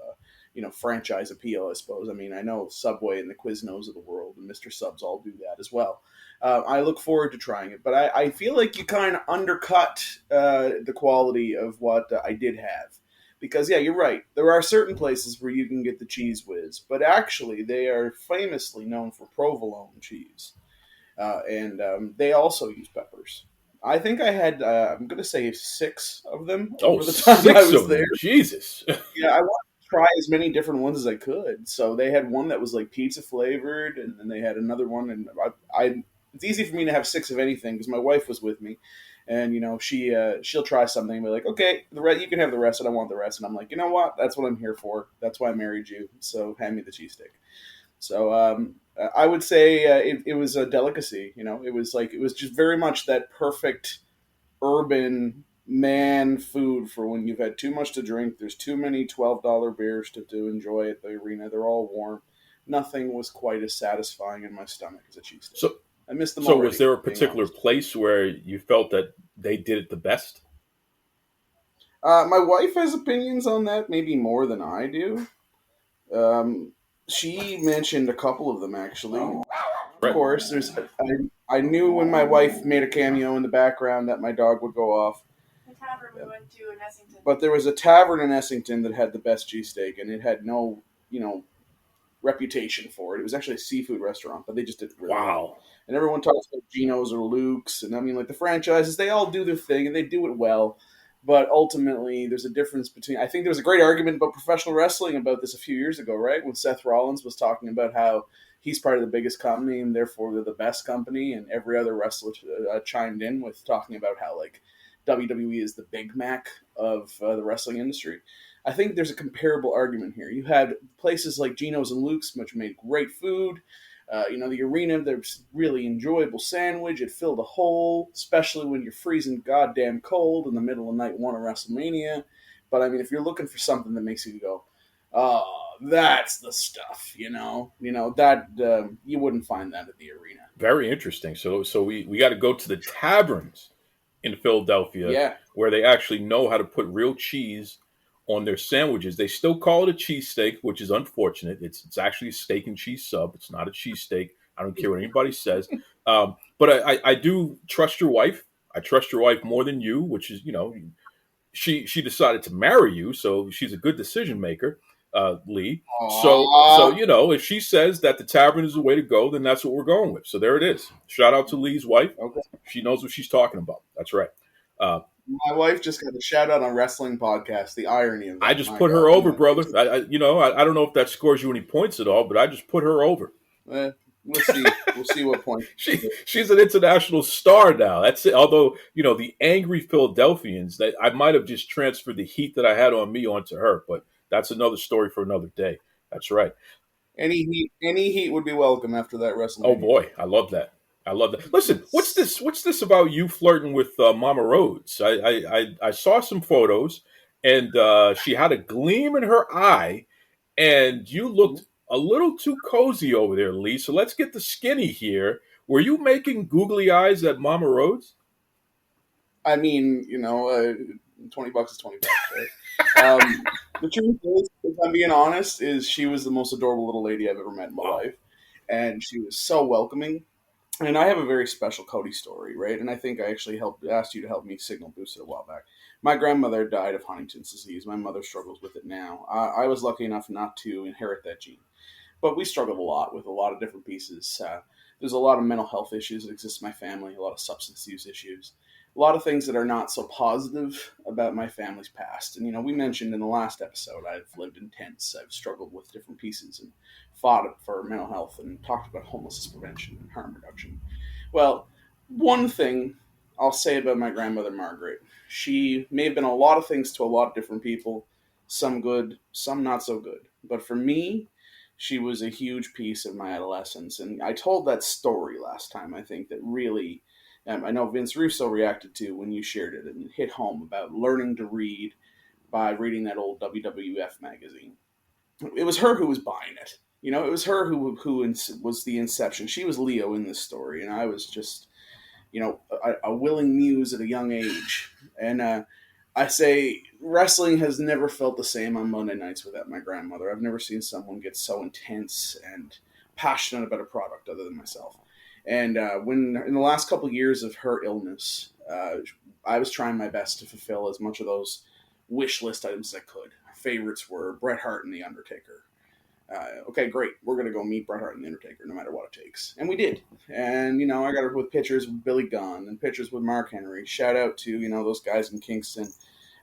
[SPEAKER 8] franchise appeal, I suppose. I mean, I know Subway and the Quiznos of the world and Mr. Subs all do that as well. I look forward to trying it, but I feel like you kind of undercut the quality of what I did have. Because, yeah, you're right. There are certain places where you can get the cheese whiz, but actually they are famously known for provolone cheese. And they also use peppers. I think I had, I'm going to say 6 of them over the time I was there.
[SPEAKER 6] Jesus.
[SPEAKER 8] Yeah, I wanted to try as many different ones as I could. So they had one that was like pizza flavored, and then they had another one. And it's easy for me to have 6 of anything because my wife was with me. And, she'll try something and be like, okay, you can have the rest. I don't want the rest. And I'm like, you know what? That's what I'm here for. That's why I married you. So hand me the cheesesteak. So I would say it was a delicacy. It was just very much that perfect urban man food for when you've had too much to drink. There's too many $12 beers to enjoy at the arena. They're all warm. Nothing was quite as satisfying in my stomach as a cheesesteak.
[SPEAKER 6] So
[SPEAKER 8] I missed them.
[SPEAKER 6] So
[SPEAKER 8] already,
[SPEAKER 6] was there a particular place where you felt that they did it the best?
[SPEAKER 8] My wife has opinions on that, maybe more than I do. She mentioned a couple of them, actually. Of course, I knew when my wife made a cameo in the background that my dog would go off.
[SPEAKER 9] The tavern we went to in Essington.
[SPEAKER 8] But there was a tavern in Essington that had the best cheesesteak, and it had no, reputation for it. It was actually a seafood restaurant, but they just did really well. And everyone talks about Geno's or Luke's, and I mean, like the franchises, they all do their thing, and they do it well. But ultimately, there's a difference between... I think there was a great argument about professional wrestling about this a few years ago, right? When Seth Rollins was talking about how he's part of the biggest company, and therefore they're the best company, and every other wrestler chimed in with talking about how, like, WWE is the Big Mac of the wrestling industry. I think there's a comparable argument here. You had places like Geno's and Luke's, which made great food. The arena, there's really enjoyable sandwich. It filled a hole, especially when you're freezing goddamn cold in the middle of night one of WrestleMania. But, I mean, if you're looking for something that makes you go, oh, that's the stuff, that you wouldn't find that at the arena.
[SPEAKER 6] Very interesting. So we got to go to the taverns in Philadelphia where they actually know how to put real cheese on their sandwiches. They still call it a cheesesteak, which is unfortunate. It's actually a steak and cheese sub. It's not a cheesesteak. I don't care what anybody says. But I do trust your wife. I trust your wife more than you, which is, she decided to marry you, so she's a good decision maker, Leigh. So if she says that the tavern is the way to go, then that's what we're going with. So there it is. Shout out to Leigh's wife. Okay. She knows what she's talking about. That's right.
[SPEAKER 8] My wife just got a shout out on wrestling podcast. The irony of that.
[SPEAKER 6] I just put her over, brother. I don't know if that scores you any points at all, but I just put her over.
[SPEAKER 8] We'll see. We'll see what point.
[SPEAKER 6] She's an international star now. That's it. Although the angry Philadelphians, I might have just transferred the heat that I had on me onto her, but that's another story for another day. That's right.
[SPEAKER 8] Any heat would be welcome after that wrestling.
[SPEAKER 6] Oh boy, I love that. Listen, what's this about you flirting with Mama Rhodes? I saw some photos, and she had a gleam in her eye, and you looked a little too cozy over there, Leigh. So let's get the skinny here. Were you making googly eyes at Mama Rhodes?
[SPEAKER 8] I mean, $20 is $20, right? The truth is, if I'm being honest, is she was the most adorable little lady I've ever met in my life, and she was so welcoming. And I have a very special Cody story, right? And I think I actually asked you to help me signal boost it a while back. My grandmother died of Huntington's disease. My mother struggles with it now. I was lucky enough not to inherit that gene. But we struggled a lot with a lot of different pieces. There's a lot of mental health issues that exist in my family, a lot of substance use issues, a lot of things that are not so positive about my family's past. And, we mentioned in the last episode, I've lived in tents. I've struggled with different pieces and fought for mental health and talked about homelessness prevention and harm reduction. Well, one thing I'll say about my grandmother Margaret. She may have been a lot of things to a lot of different people, some good, some not so good. But for me, she was a huge piece of my adolescence. And I told that story last time, I think, that really, I know Vince Russo reacted to when you shared it and hit home about learning to read by reading that old WWF magazine. It was her who was buying it. You know, it was her who was the inception. She was Leo in this story, and I was just, a willing muse at a young age. And I say wrestling has never felt the same on Monday nights without my grandmother. I've never seen someone get so intense and passionate about a product other than myself. And when in the last couple of years of her illness, I was trying my best to fulfill as much of those wish list items as I could. Favorites were Bret Hart and The Undertaker. Okay, great. We're going to go meet Bret Hart and The Undertaker no matter what it takes. And we did. And, I got her with pictures with Billy Gunn and pictures with Mark Henry. Shout out to, those guys in Kingston,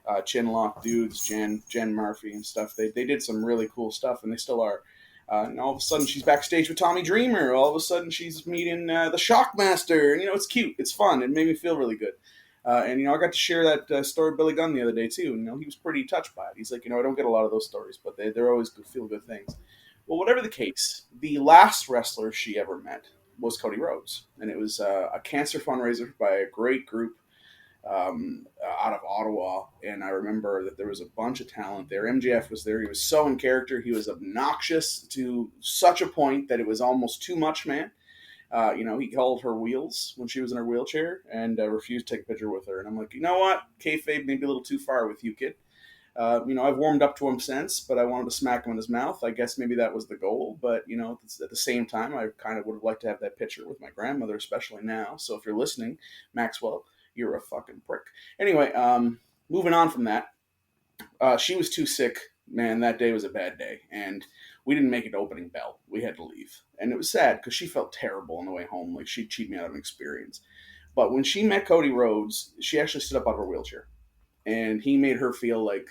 [SPEAKER 8] Chinlock Dudes, Jen Murphy and stuff. They did some really cool stuff, and they still are. And all of a sudden, she's backstage with Tommy Dreamer. All of a sudden, she's meeting the Shockmaster. And, it's cute. It's fun. It made me feel really good. And, I got to share that story with Billy Gunn the other day, too. He was pretty touched by it. He's like, I don't get a lot of those stories, but they're always feel-good things. Well, whatever the case, the last wrestler she ever met was Cody Rhodes. And it was a cancer fundraiser by a great group out of Ottawa. And I remember that there was a bunch of talent there. MJF was there. He was so in character. He was obnoxious to such a point that it was almost too much, man. He called her wheels when she was in her wheelchair and refused to take a picture with her. And I'm like, you know what? Kayfabe may be a little too far with you, kid. I've warmed up to him since, but I wanted to smack him in his mouth. I guess maybe that was the goal. But, at the same time, I kind of would have liked to have that picture with my grandmother, especially now. So if you're listening, Maxwell, you're a fucking prick. Anyway, moving on from that, she was too sick. Man, that day was a bad day. And we didn't make it to opening bell. We had to leave. And it was sad because she felt terrible on the way home. Like she'd cheat me out of an experience. But when she met Cody Rhodes, she actually stood up out of her wheelchair. And he made her feel like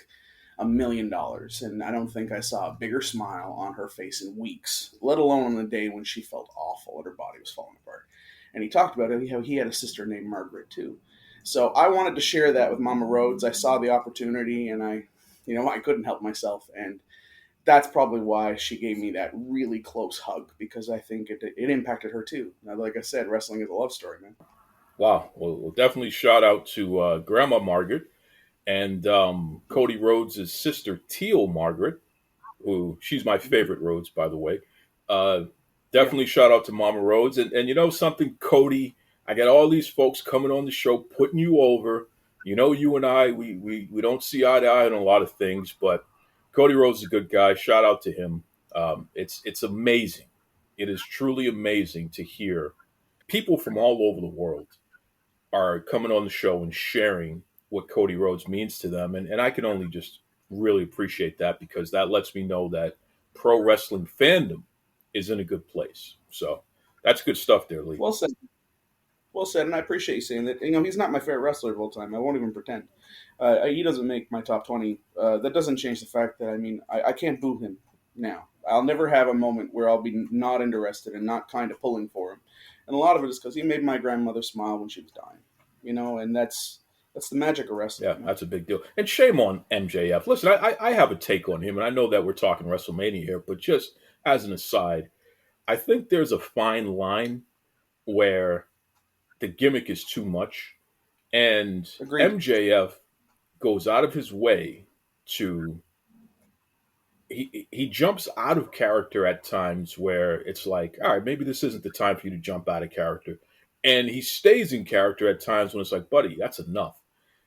[SPEAKER 8] $1 million. And I don't think I saw a bigger smile on her face in weeks, let alone on the day when she felt awful and her body was falling apart. And he talked about how he had a sister named Margaret, too. So I wanted to share that with Mama Rhodes. I saw the opportunity, and I couldn't help myself. And that's probably why she gave me that really close hug, because I think it impacted her, too. Now, like I said, wrestling is a love story, man.
[SPEAKER 6] Wow. Well, definitely shout out to Grandma Margaret. And Cody Rhodes' sister, Teal Margaret, who she's my favorite Rhodes, by the way. Definitely shout out to Mama Rhodes. And something, Cody, I got all these folks coming on the show, putting you over. You and I, we don't see eye to eye on a lot of things, but Cody Rhodes is a good guy. Shout out to him. It's amazing. It is truly amazing to hear people from all over the world are coming on the show and sharing what Cody Rhodes means to them. And I can only just really appreciate that, because that lets me know that pro wrestling fandom is in a good place. So that's good stuff there, Leigh.
[SPEAKER 8] Well said. Well said, and I appreciate you saying that. He's not my favorite wrestler of all time. I won't even pretend. He doesn't make my top 20. That doesn't change the fact that, I can't boo him now. I'll never have a moment where I'll be not interested and not kind of pulling for him. And a lot of it is because he made my grandmother smile when she was dying. And that's the magic of wrestling.
[SPEAKER 6] Yeah, that's a big deal. And shame on MJF. Listen, I have a take on him, and I know that we're talking WrestleMania here, but just as an aside, I think there's a fine line where the gimmick is too much, and
[SPEAKER 8] Agreed.
[SPEAKER 6] MJF goes out of his way to he jumps out of character at times where it's like, all right, maybe this isn't the time for you to jump out of character. And he stays in character at times when it's like, buddy, that's enough.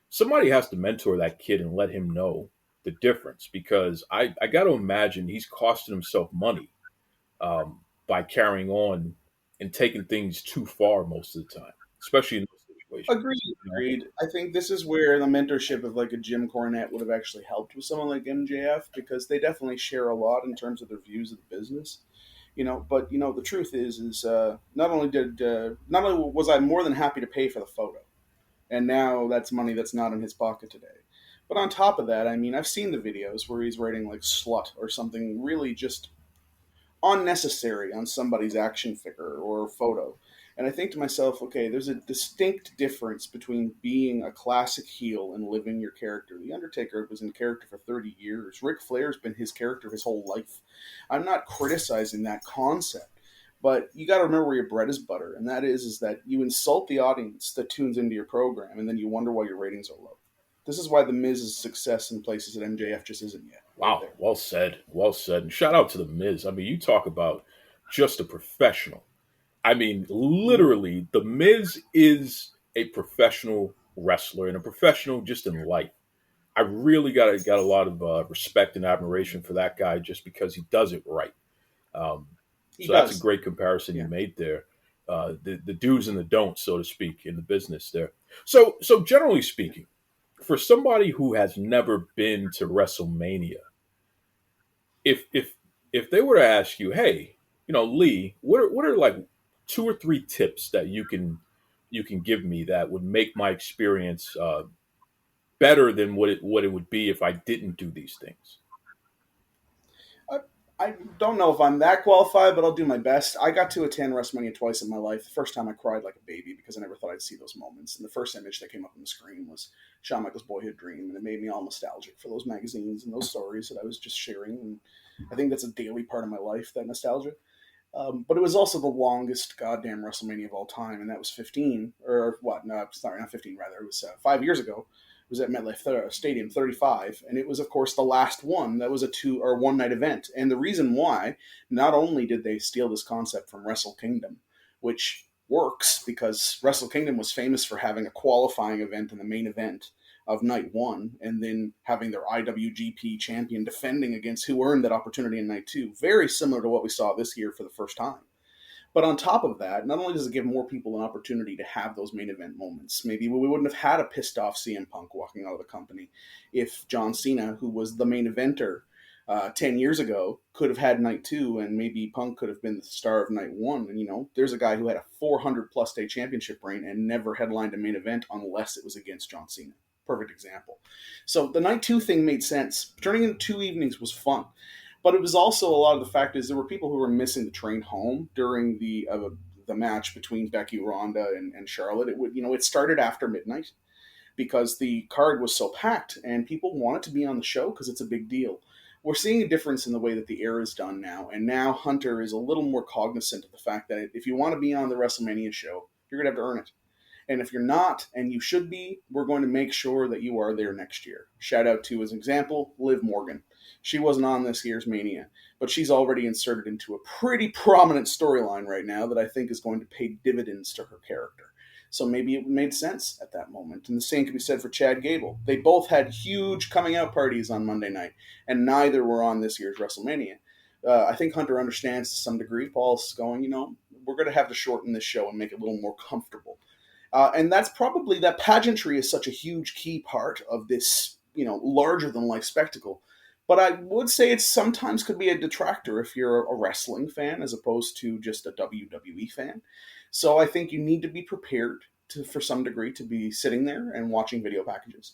[SPEAKER 6] Somebody has to mentor that kid and let him know the difference, because I got to imagine he's costing himself money by carrying on and taking things too far most of the time, especially in those situations.
[SPEAKER 8] Agreed. I think this is where the mentorship of like a Jim Cornette would have actually helped with someone like MJF, because they definitely share a lot in terms of their views of the business. But the truth is not only was I more than happy to pay for the photo, and now that's money that's not in his pocket today. But on top of that, I've seen the videos where he's writing like slut or something really just unnecessary on somebody's action figure or photo. And I think to myself, okay, there's a distinct difference between being a classic heel and living your character. The Undertaker was in character for 30 years. Ric Flair's been his character his whole life. I'm not criticizing that concept, but you got to remember where your bread is butter, and that is that you insult the audience that tunes into your program, and then you wonder why your ratings are low. This is why The Miz's success in places that MJF just isn't yet.
[SPEAKER 6] Wow,
[SPEAKER 8] Right,
[SPEAKER 6] well said, well said. And shout out to The Miz. I mean, you talk about just a professional. I mean, literally, The Miz is a professional wrestler and a professional just in life. I really got a lot of respect and admiration for that guy just because he does it right. So that's a great comparison you made there. The do's and the don'ts, so to speak, in the business there. So generally speaking, for somebody who has never been to WrestleMania, if they were to ask you, hey, Leigh, what are like 2 or 3 tips that you can give me that would make my experience better than what it would be if I didn't do these things?
[SPEAKER 8] I don't know if I'm that qualified, but I'll do my best. I got to attend WrestleMania twice in my life. The first time I cried like a baby because I never thought I'd see those moments. And the first image that came up on the screen was Shawn Michaels' boyhood dream, and it made me all nostalgic for those magazines and those stories that I was just sharing. And I think that's a daily part of my life, that nostalgia. But it was also the longest goddamn WrestleMania of all time, and that was 15, or what? No, sorry, not 15, rather. It was 5 years ago. It was at MetLife Stadium, 35, and it was, of course, the last one. That was a 1 night event. And the reason why, not only did they steal this concept from Wrestle Kingdom, which works because Wrestle Kingdom was famous for having a qualifying event in the main event of night 1, and then having their IWGP champion defending against who earned that opportunity in night 2. Very similar to what we saw this year for the first time. But on top of that, not only does it give more people an opportunity to have those main event moments, maybe we wouldn't have had a pissed off CM Punk walking out of the company if John Cena, who was the main eventer 10 years ago, could have had night 2, and maybe Punk could have been the star of night 1. And, there's a guy who had a 400-plus day championship reign and never headlined a main event unless it was against John Cena. Perfect example. So the night 2 thing made sense. Turning into 2 evenings was fun. But it was also a lot of the fact is there were people who were missing the train home during the match between Becky, Ronda, and Charlotte. It started after midnight because the card was so packed and people wanted to be on the show because it's a big deal. We're seeing a difference in the way that the air is done now, and now Hunter is a little more cognizant of the fact that if you want to be on the WrestleMania show, you're going to have to earn it. And if you're not, and you should be, we're going to make sure that you are there next year. Shout out to, as an example, Liv Morgan. She wasn't on this year's Mania, but she's already inserted into a pretty prominent storyline right now that I think is going to pay dividends to her character. So maybe it made sense at that moment. And the same can be said for Chad Gable. They both had huge coming out parties on Monday night, and neither were on this year's WrestleMania. I think Hunter understands to some degree. Paul's going, we're going to have to shorten this show and make it a little more comfortable. And that's probably, that pageantry is such a huge key part of this, larger-than-life spectacle. But I would say it sometimes could be a detractor if you're a wrestling fan as opposed to just a WWE fan. So I think you need to be prepared for some degree, to be sitting there and watching video packages.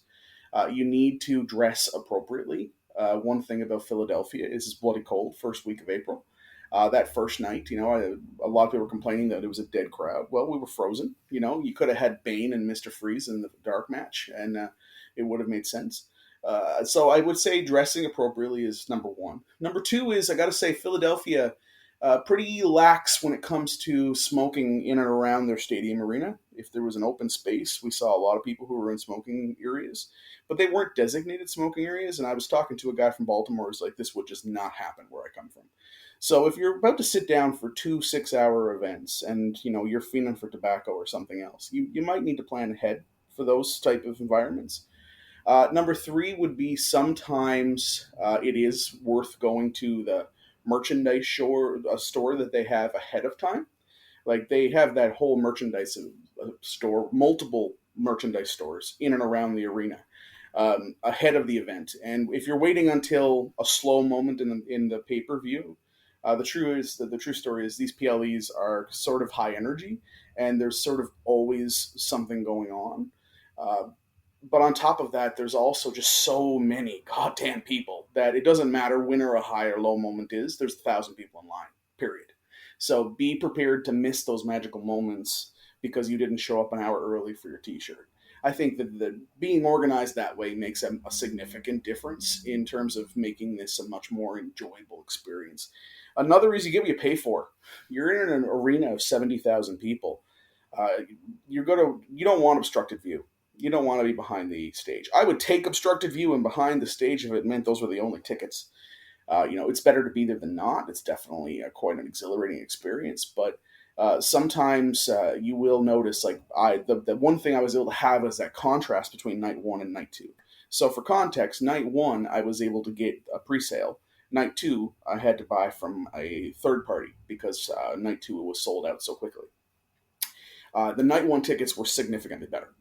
[SPEAKER 8] You need to dress appropriately. One thing about Philadelphia is it's bloody cold first week of April. That first night, a lot of people were complaining that it was a dead crowd. Well, we were frozen. You could have had Bane and Mr. Freeze in the dark match, and it would have made sense. So I would say dressing appropriately is number 1. Number 2 is, I got to say, Philadelphia pretty lax when it comes to smoking in and around their stadium arena. If there was an open space, we saw a lot of people who were in smoking areas, but they weren't designated smoking areas. And I was talking to a guy from Baltimore who's like, this would just not happen where I come from. So if you're about to sit down for 2 6-hour events and, you're feeling for tobacco or something else, you might need to plan ahead for those type of environments. Number 3 would be sometimes it is worth going to the merchandise store that they have ahead of time. Like they have that whole merchandise store, multiple merchandise stores in and around the arena ahead of the event. And if you're waiting until a slow moment in the pay-per-view, the true story is these PLEs are sort of high energy, and there's sort of always something going on. But on top of that, there's also just so many goddamn people that it doesn't matter when or a high or low moment is. There's 1,000 people in line, period. So be prepared to miss those magical moments because you didn't show up an hour early for your t-shirt. I think that being organized that way makes a significant difference in terms of making this a much more enjoyable experience. Another is you get what you pay for. You're in an arena of 70,000 people. You don't want obstructed view. You don't want to be behind the stage. I would take obstructed view and behind the stage if it meant those were the only tickets. It's better to be there than not. It's definitely quite an exhilarating experience, but sometimes you will notice, like the one thing I was able to have is that contrast between night one and night two. So for context, night one, I was able to get a pre-sale. Night two, I had to buy from a third party because night two was sold out so quickly. The night one tickets were significantly better.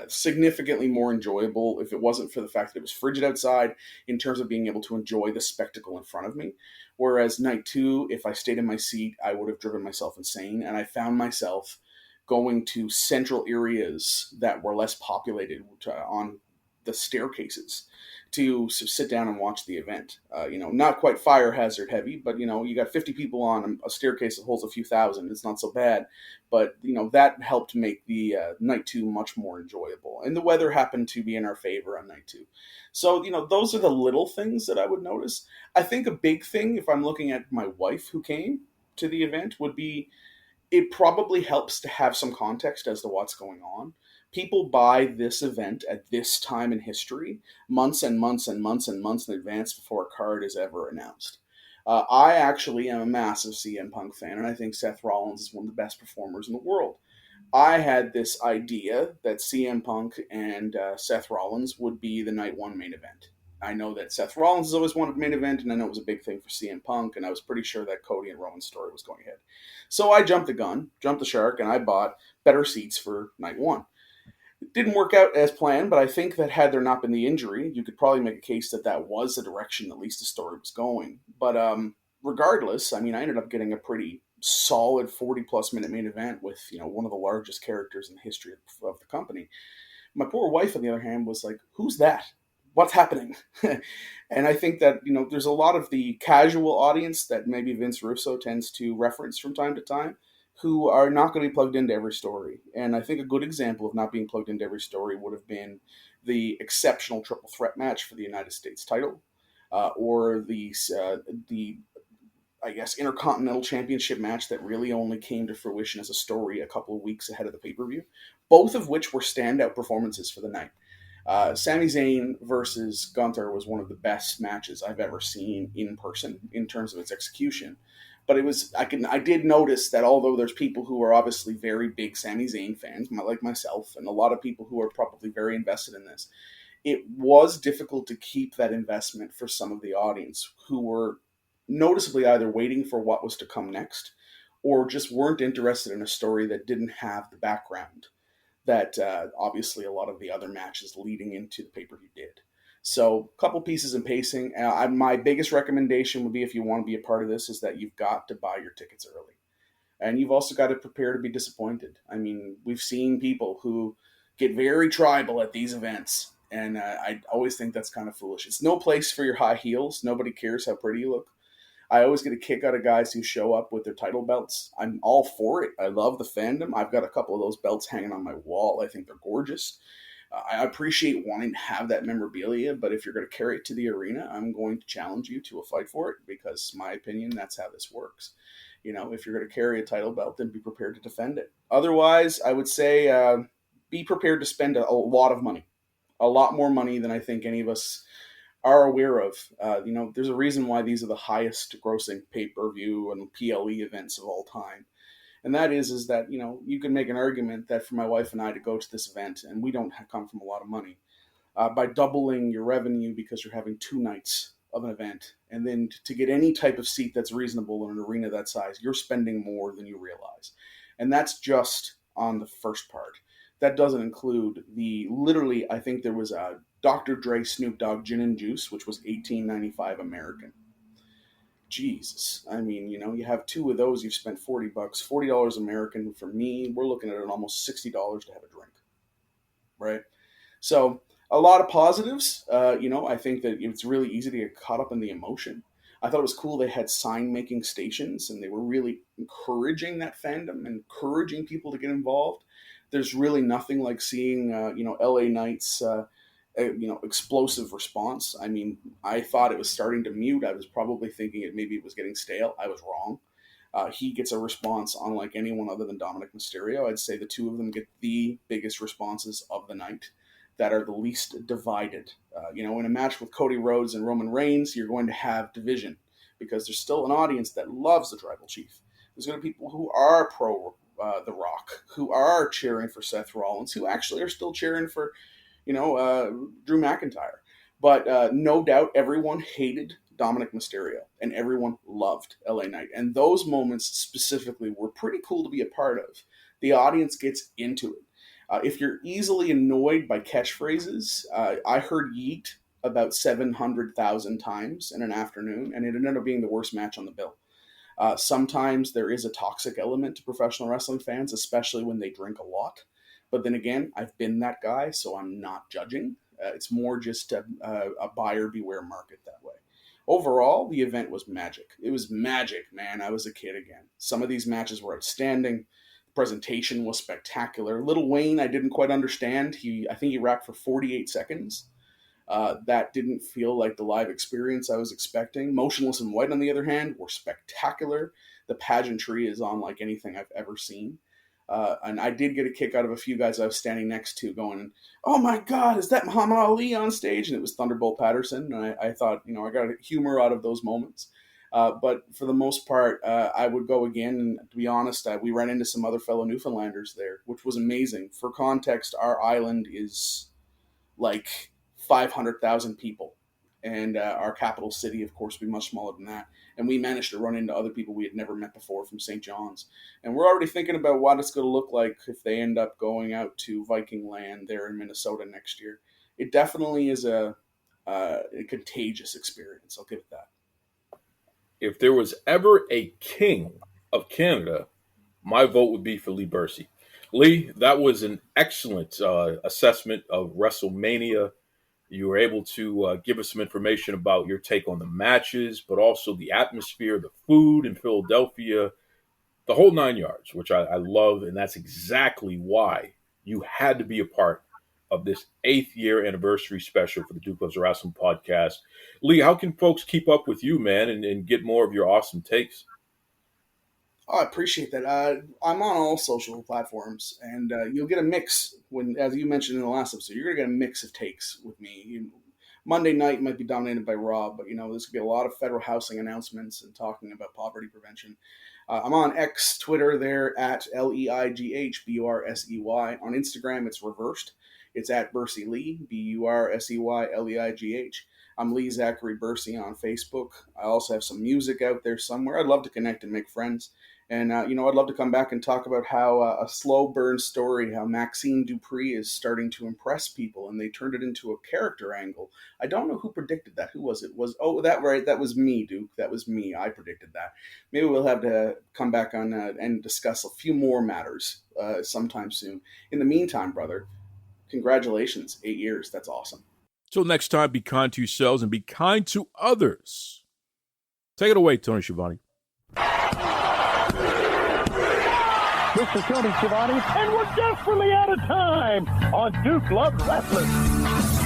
[SPEAKER 8] Significantly more enjoyable if it wasn't for the fact that it was frigid outside in terms of being able to enjoy the spectacle in front of me. Whereas night two, if I stayed in my seat, I would have driven myself insane. And I found myself going to central areas that were less populated on the staircases to sit down and watch the event. Not quite fire hazard heavy, but you got 50 people on a staircase that holds a few thousand. It's not so bad, but that helped make the night two much more enjoyable. And the weather happened to be in our favor on night two. So those are the little things that I would notice. I think a big thing, if I'm looking at my wife who came to the event, would be it probably helps to have some context as to what's going on. People buy this event at this time in history, months and months and months and months in advance before a card is ever announced. I actually am a massive CM Punk fan, and I think Seth Rollins is one of the best performers in the world. I had this idea that CM Punk and Seth Rollins would be the night one main event. I know that Seth Rollins has always wanted main event, and I know it was a big thing for CM Punk, and I was pretty sure that Cody and Roman's story was going ahead. So I jumped the shark, and I bought better seats for night one. It didn't work out as planned, but I think that had there not been the injury, you could probably make a case that was the direction at least the story was going. But regardless, I ended up getting a pretty solid 40-plus minute main event with one of the largest characters in the history of the company. My poor wife, on the other hand, was like, "Who's that? What's happening?" And I think that there's a lot of the casual audience that maybe Vince Russo tends to reference from time to time, who are not going to be plugged into every story. And I think a good example of not being plugged into every story would have been the exceptional triple threat match for the United States title, or the Intercontinental Championship match that really only came to fruition as a story a couple of weeks ahead of the pay-per-view, both of which were standout performances for the night. Sami Zayn versus Gunther was one of the best matches I've ever seen in person in terms of its execution. But I did notice that although there's people who are obviously very big Sami Zayn fans, like myself, and a lot of people who are probably very invested in this, it was difficult to keep that investment for some of the audience who were noticeably either waiting for what was to come next or just weren't interested in a story that didn't have the background that obviously a lot of the other matches leading into the pay-per-view did. So a couple pieces in pacing. My biggest recommendation would be, if you want to be a part of this, is that you've got to buy your tickets early. And you've also got to prepare to be disappointed. We've seen people who get very tribal at these events, and I always think that's kind of foolish. It's no place for your high heels. Nobody cares how pretty you look. I always get a kick out of guys who show up with their title belts. I'm all for it. I love the fandom. I've got a couple of those belts hanging on my wall. I think they're gorgeous. I appreciate wanting to have that memorabilia, but if you're going to carry it to the arena, I'm going to challenge you to a fight for it, because my opinion, that's how this works. If you're going to carry a title belt, then be prepared to defend it. Otherwise, I would say be prepared to spend a lot of money, a lot more money than I think any of us are aware of. There's a reason why these are the highest grossing pay-per-view and PLE events of all time. And that is that, you can make an argument that for my wife and I to go to this event, and we don't come from a lot of money, by doubling your revenue because you're having 2 nights of an event, and then to get any type of seat that's reasonable in an arena that size, you're spending more than you realize. And that's just on the first part. That doesn't include literally, I think there was a Dr. Dre Snoop Dogg Gin and Juice, which was $18.95 American. Jesus. You have 2 of those, you've spent $40, $40 American. For me, we're looking at almost $60 to have a drink, right? So a lot of positives. I think that it's really easy to get caught up in the emotion. I thought it was cool they had sign-making stations, and they were really encouraging that fandom and encouraging people to get involved. There's really nothing like seeing, LA Knight's, explosive response. I mean, I thought it was starting to mute. I was probably thinking maybe it was getting stale. I was wrong. He gets a response unlike anyone other than Dominic Mysterio. I'd say the two of them get the biggest responses of the night that are the least divided. In a match with Cody Rhodes and Roman Reigns, you're going to have division because there's still an audience that loves the Tribal Chief. There's going to be people who are pro The Rock, who are cheering for Seth Rollins, who actually are still cheering for, Drew McIntyre. But no doubt everyone hated Dominic Mysterio, and everyone loved LA Knight. And those moments specifically were pretty cool to be a part of. The audience gets into it. If you're easily annoyed by catchphrases, I heard yeet about 700,000 times in an afternoon, and it ended up being the worst match on the bill. Sometimes there is a toxic element to professional wrestling fans, especially when they drink a lot. But then again, I've been that guy, so I'm not judging. It's more just a buyer beware market that way. Overall, the event was magic. It was magic, man. I was a kid again. Some of these matches were outstanding. The presentation was spectacular. Lil Wayne, I didn't quite understand. I think he rapped for 48 seconds. That didn't feel like the live experience I was expecting. Motionless in White, on the other hand, were spectacular. The pageantry is unlike anything I've ever seen. And I did get a kick out of a few guys I was standing next to going, "Oh my God, is that Muhammad Ali on stage?" And it was Thunderbolt Patterson. And I thought, I got humor out of those moments. But for the most part, I would go again. And to be honest, we ran into some other fellow Newfoundlanders there, which was amazing. For context, our island is like 500,000 people. And our capital city, of course, would be much smaller than that. And we managed to run into other people we had never met before from St. John's. And we're already thinking about what it's going to look like if they end up going out to Viking land there in Minnesota next year. It definitely is a contagious experience. I'll give it that.
[SPEAKER 6] If there was ever a king of Canada, my vote would be for Leigh Bursey. Leigh, that was an excellent assessment of WrestleMania. You were able to give us some information about your take on the matches, but also the atmosphere, the food in Philadelphia, the whole 9 yards, which I love. And that's exactly why you had to be a part of this 8th year anniversary special for the Duke Loves Rasslin podcast. Leigh, how can folks keep up with you, man, and get more of your awesome takes?
[SPEAKER 8] Oh, I appreciate that. I'm on all social platforms, and you'll get a mix as you mentioned in the last episode, you're going to get a mix of takes with me. Monday night might be dominated by Rob, but there's going to be a lot of federal housing announcements and talking about poverty prevention. I'm on X, Twitter there at LEIGHBURSEY. On Instagram, it's reversed. It's at Bursey Leigh, BURSEYLEIGH. I'm Leigh Zachary Bursey on Facebook. I also have some music out there somewhere. I'd love to connect and make friends. And, I'd love to come back and talk about how a slow burn story, how Maxine Dupree is starting to impress people, and they turned it into a character angle. I don't know who predicted that. Who was it? That was me, Duke. That was me. I predicted that. Maybe we'll have to come back on and discuss a few more matters sometime soon. In the meantime, brother, congratulations. 8 years. That's awesome.
[SPEAKER 6] Till next time, be kind to yourselves and be kind to others. Take it away, Tony Schiavone.
[SPEAKER 10] This is Tony Schiavone, and we're desperately out of time on Duke Loves Rasslin.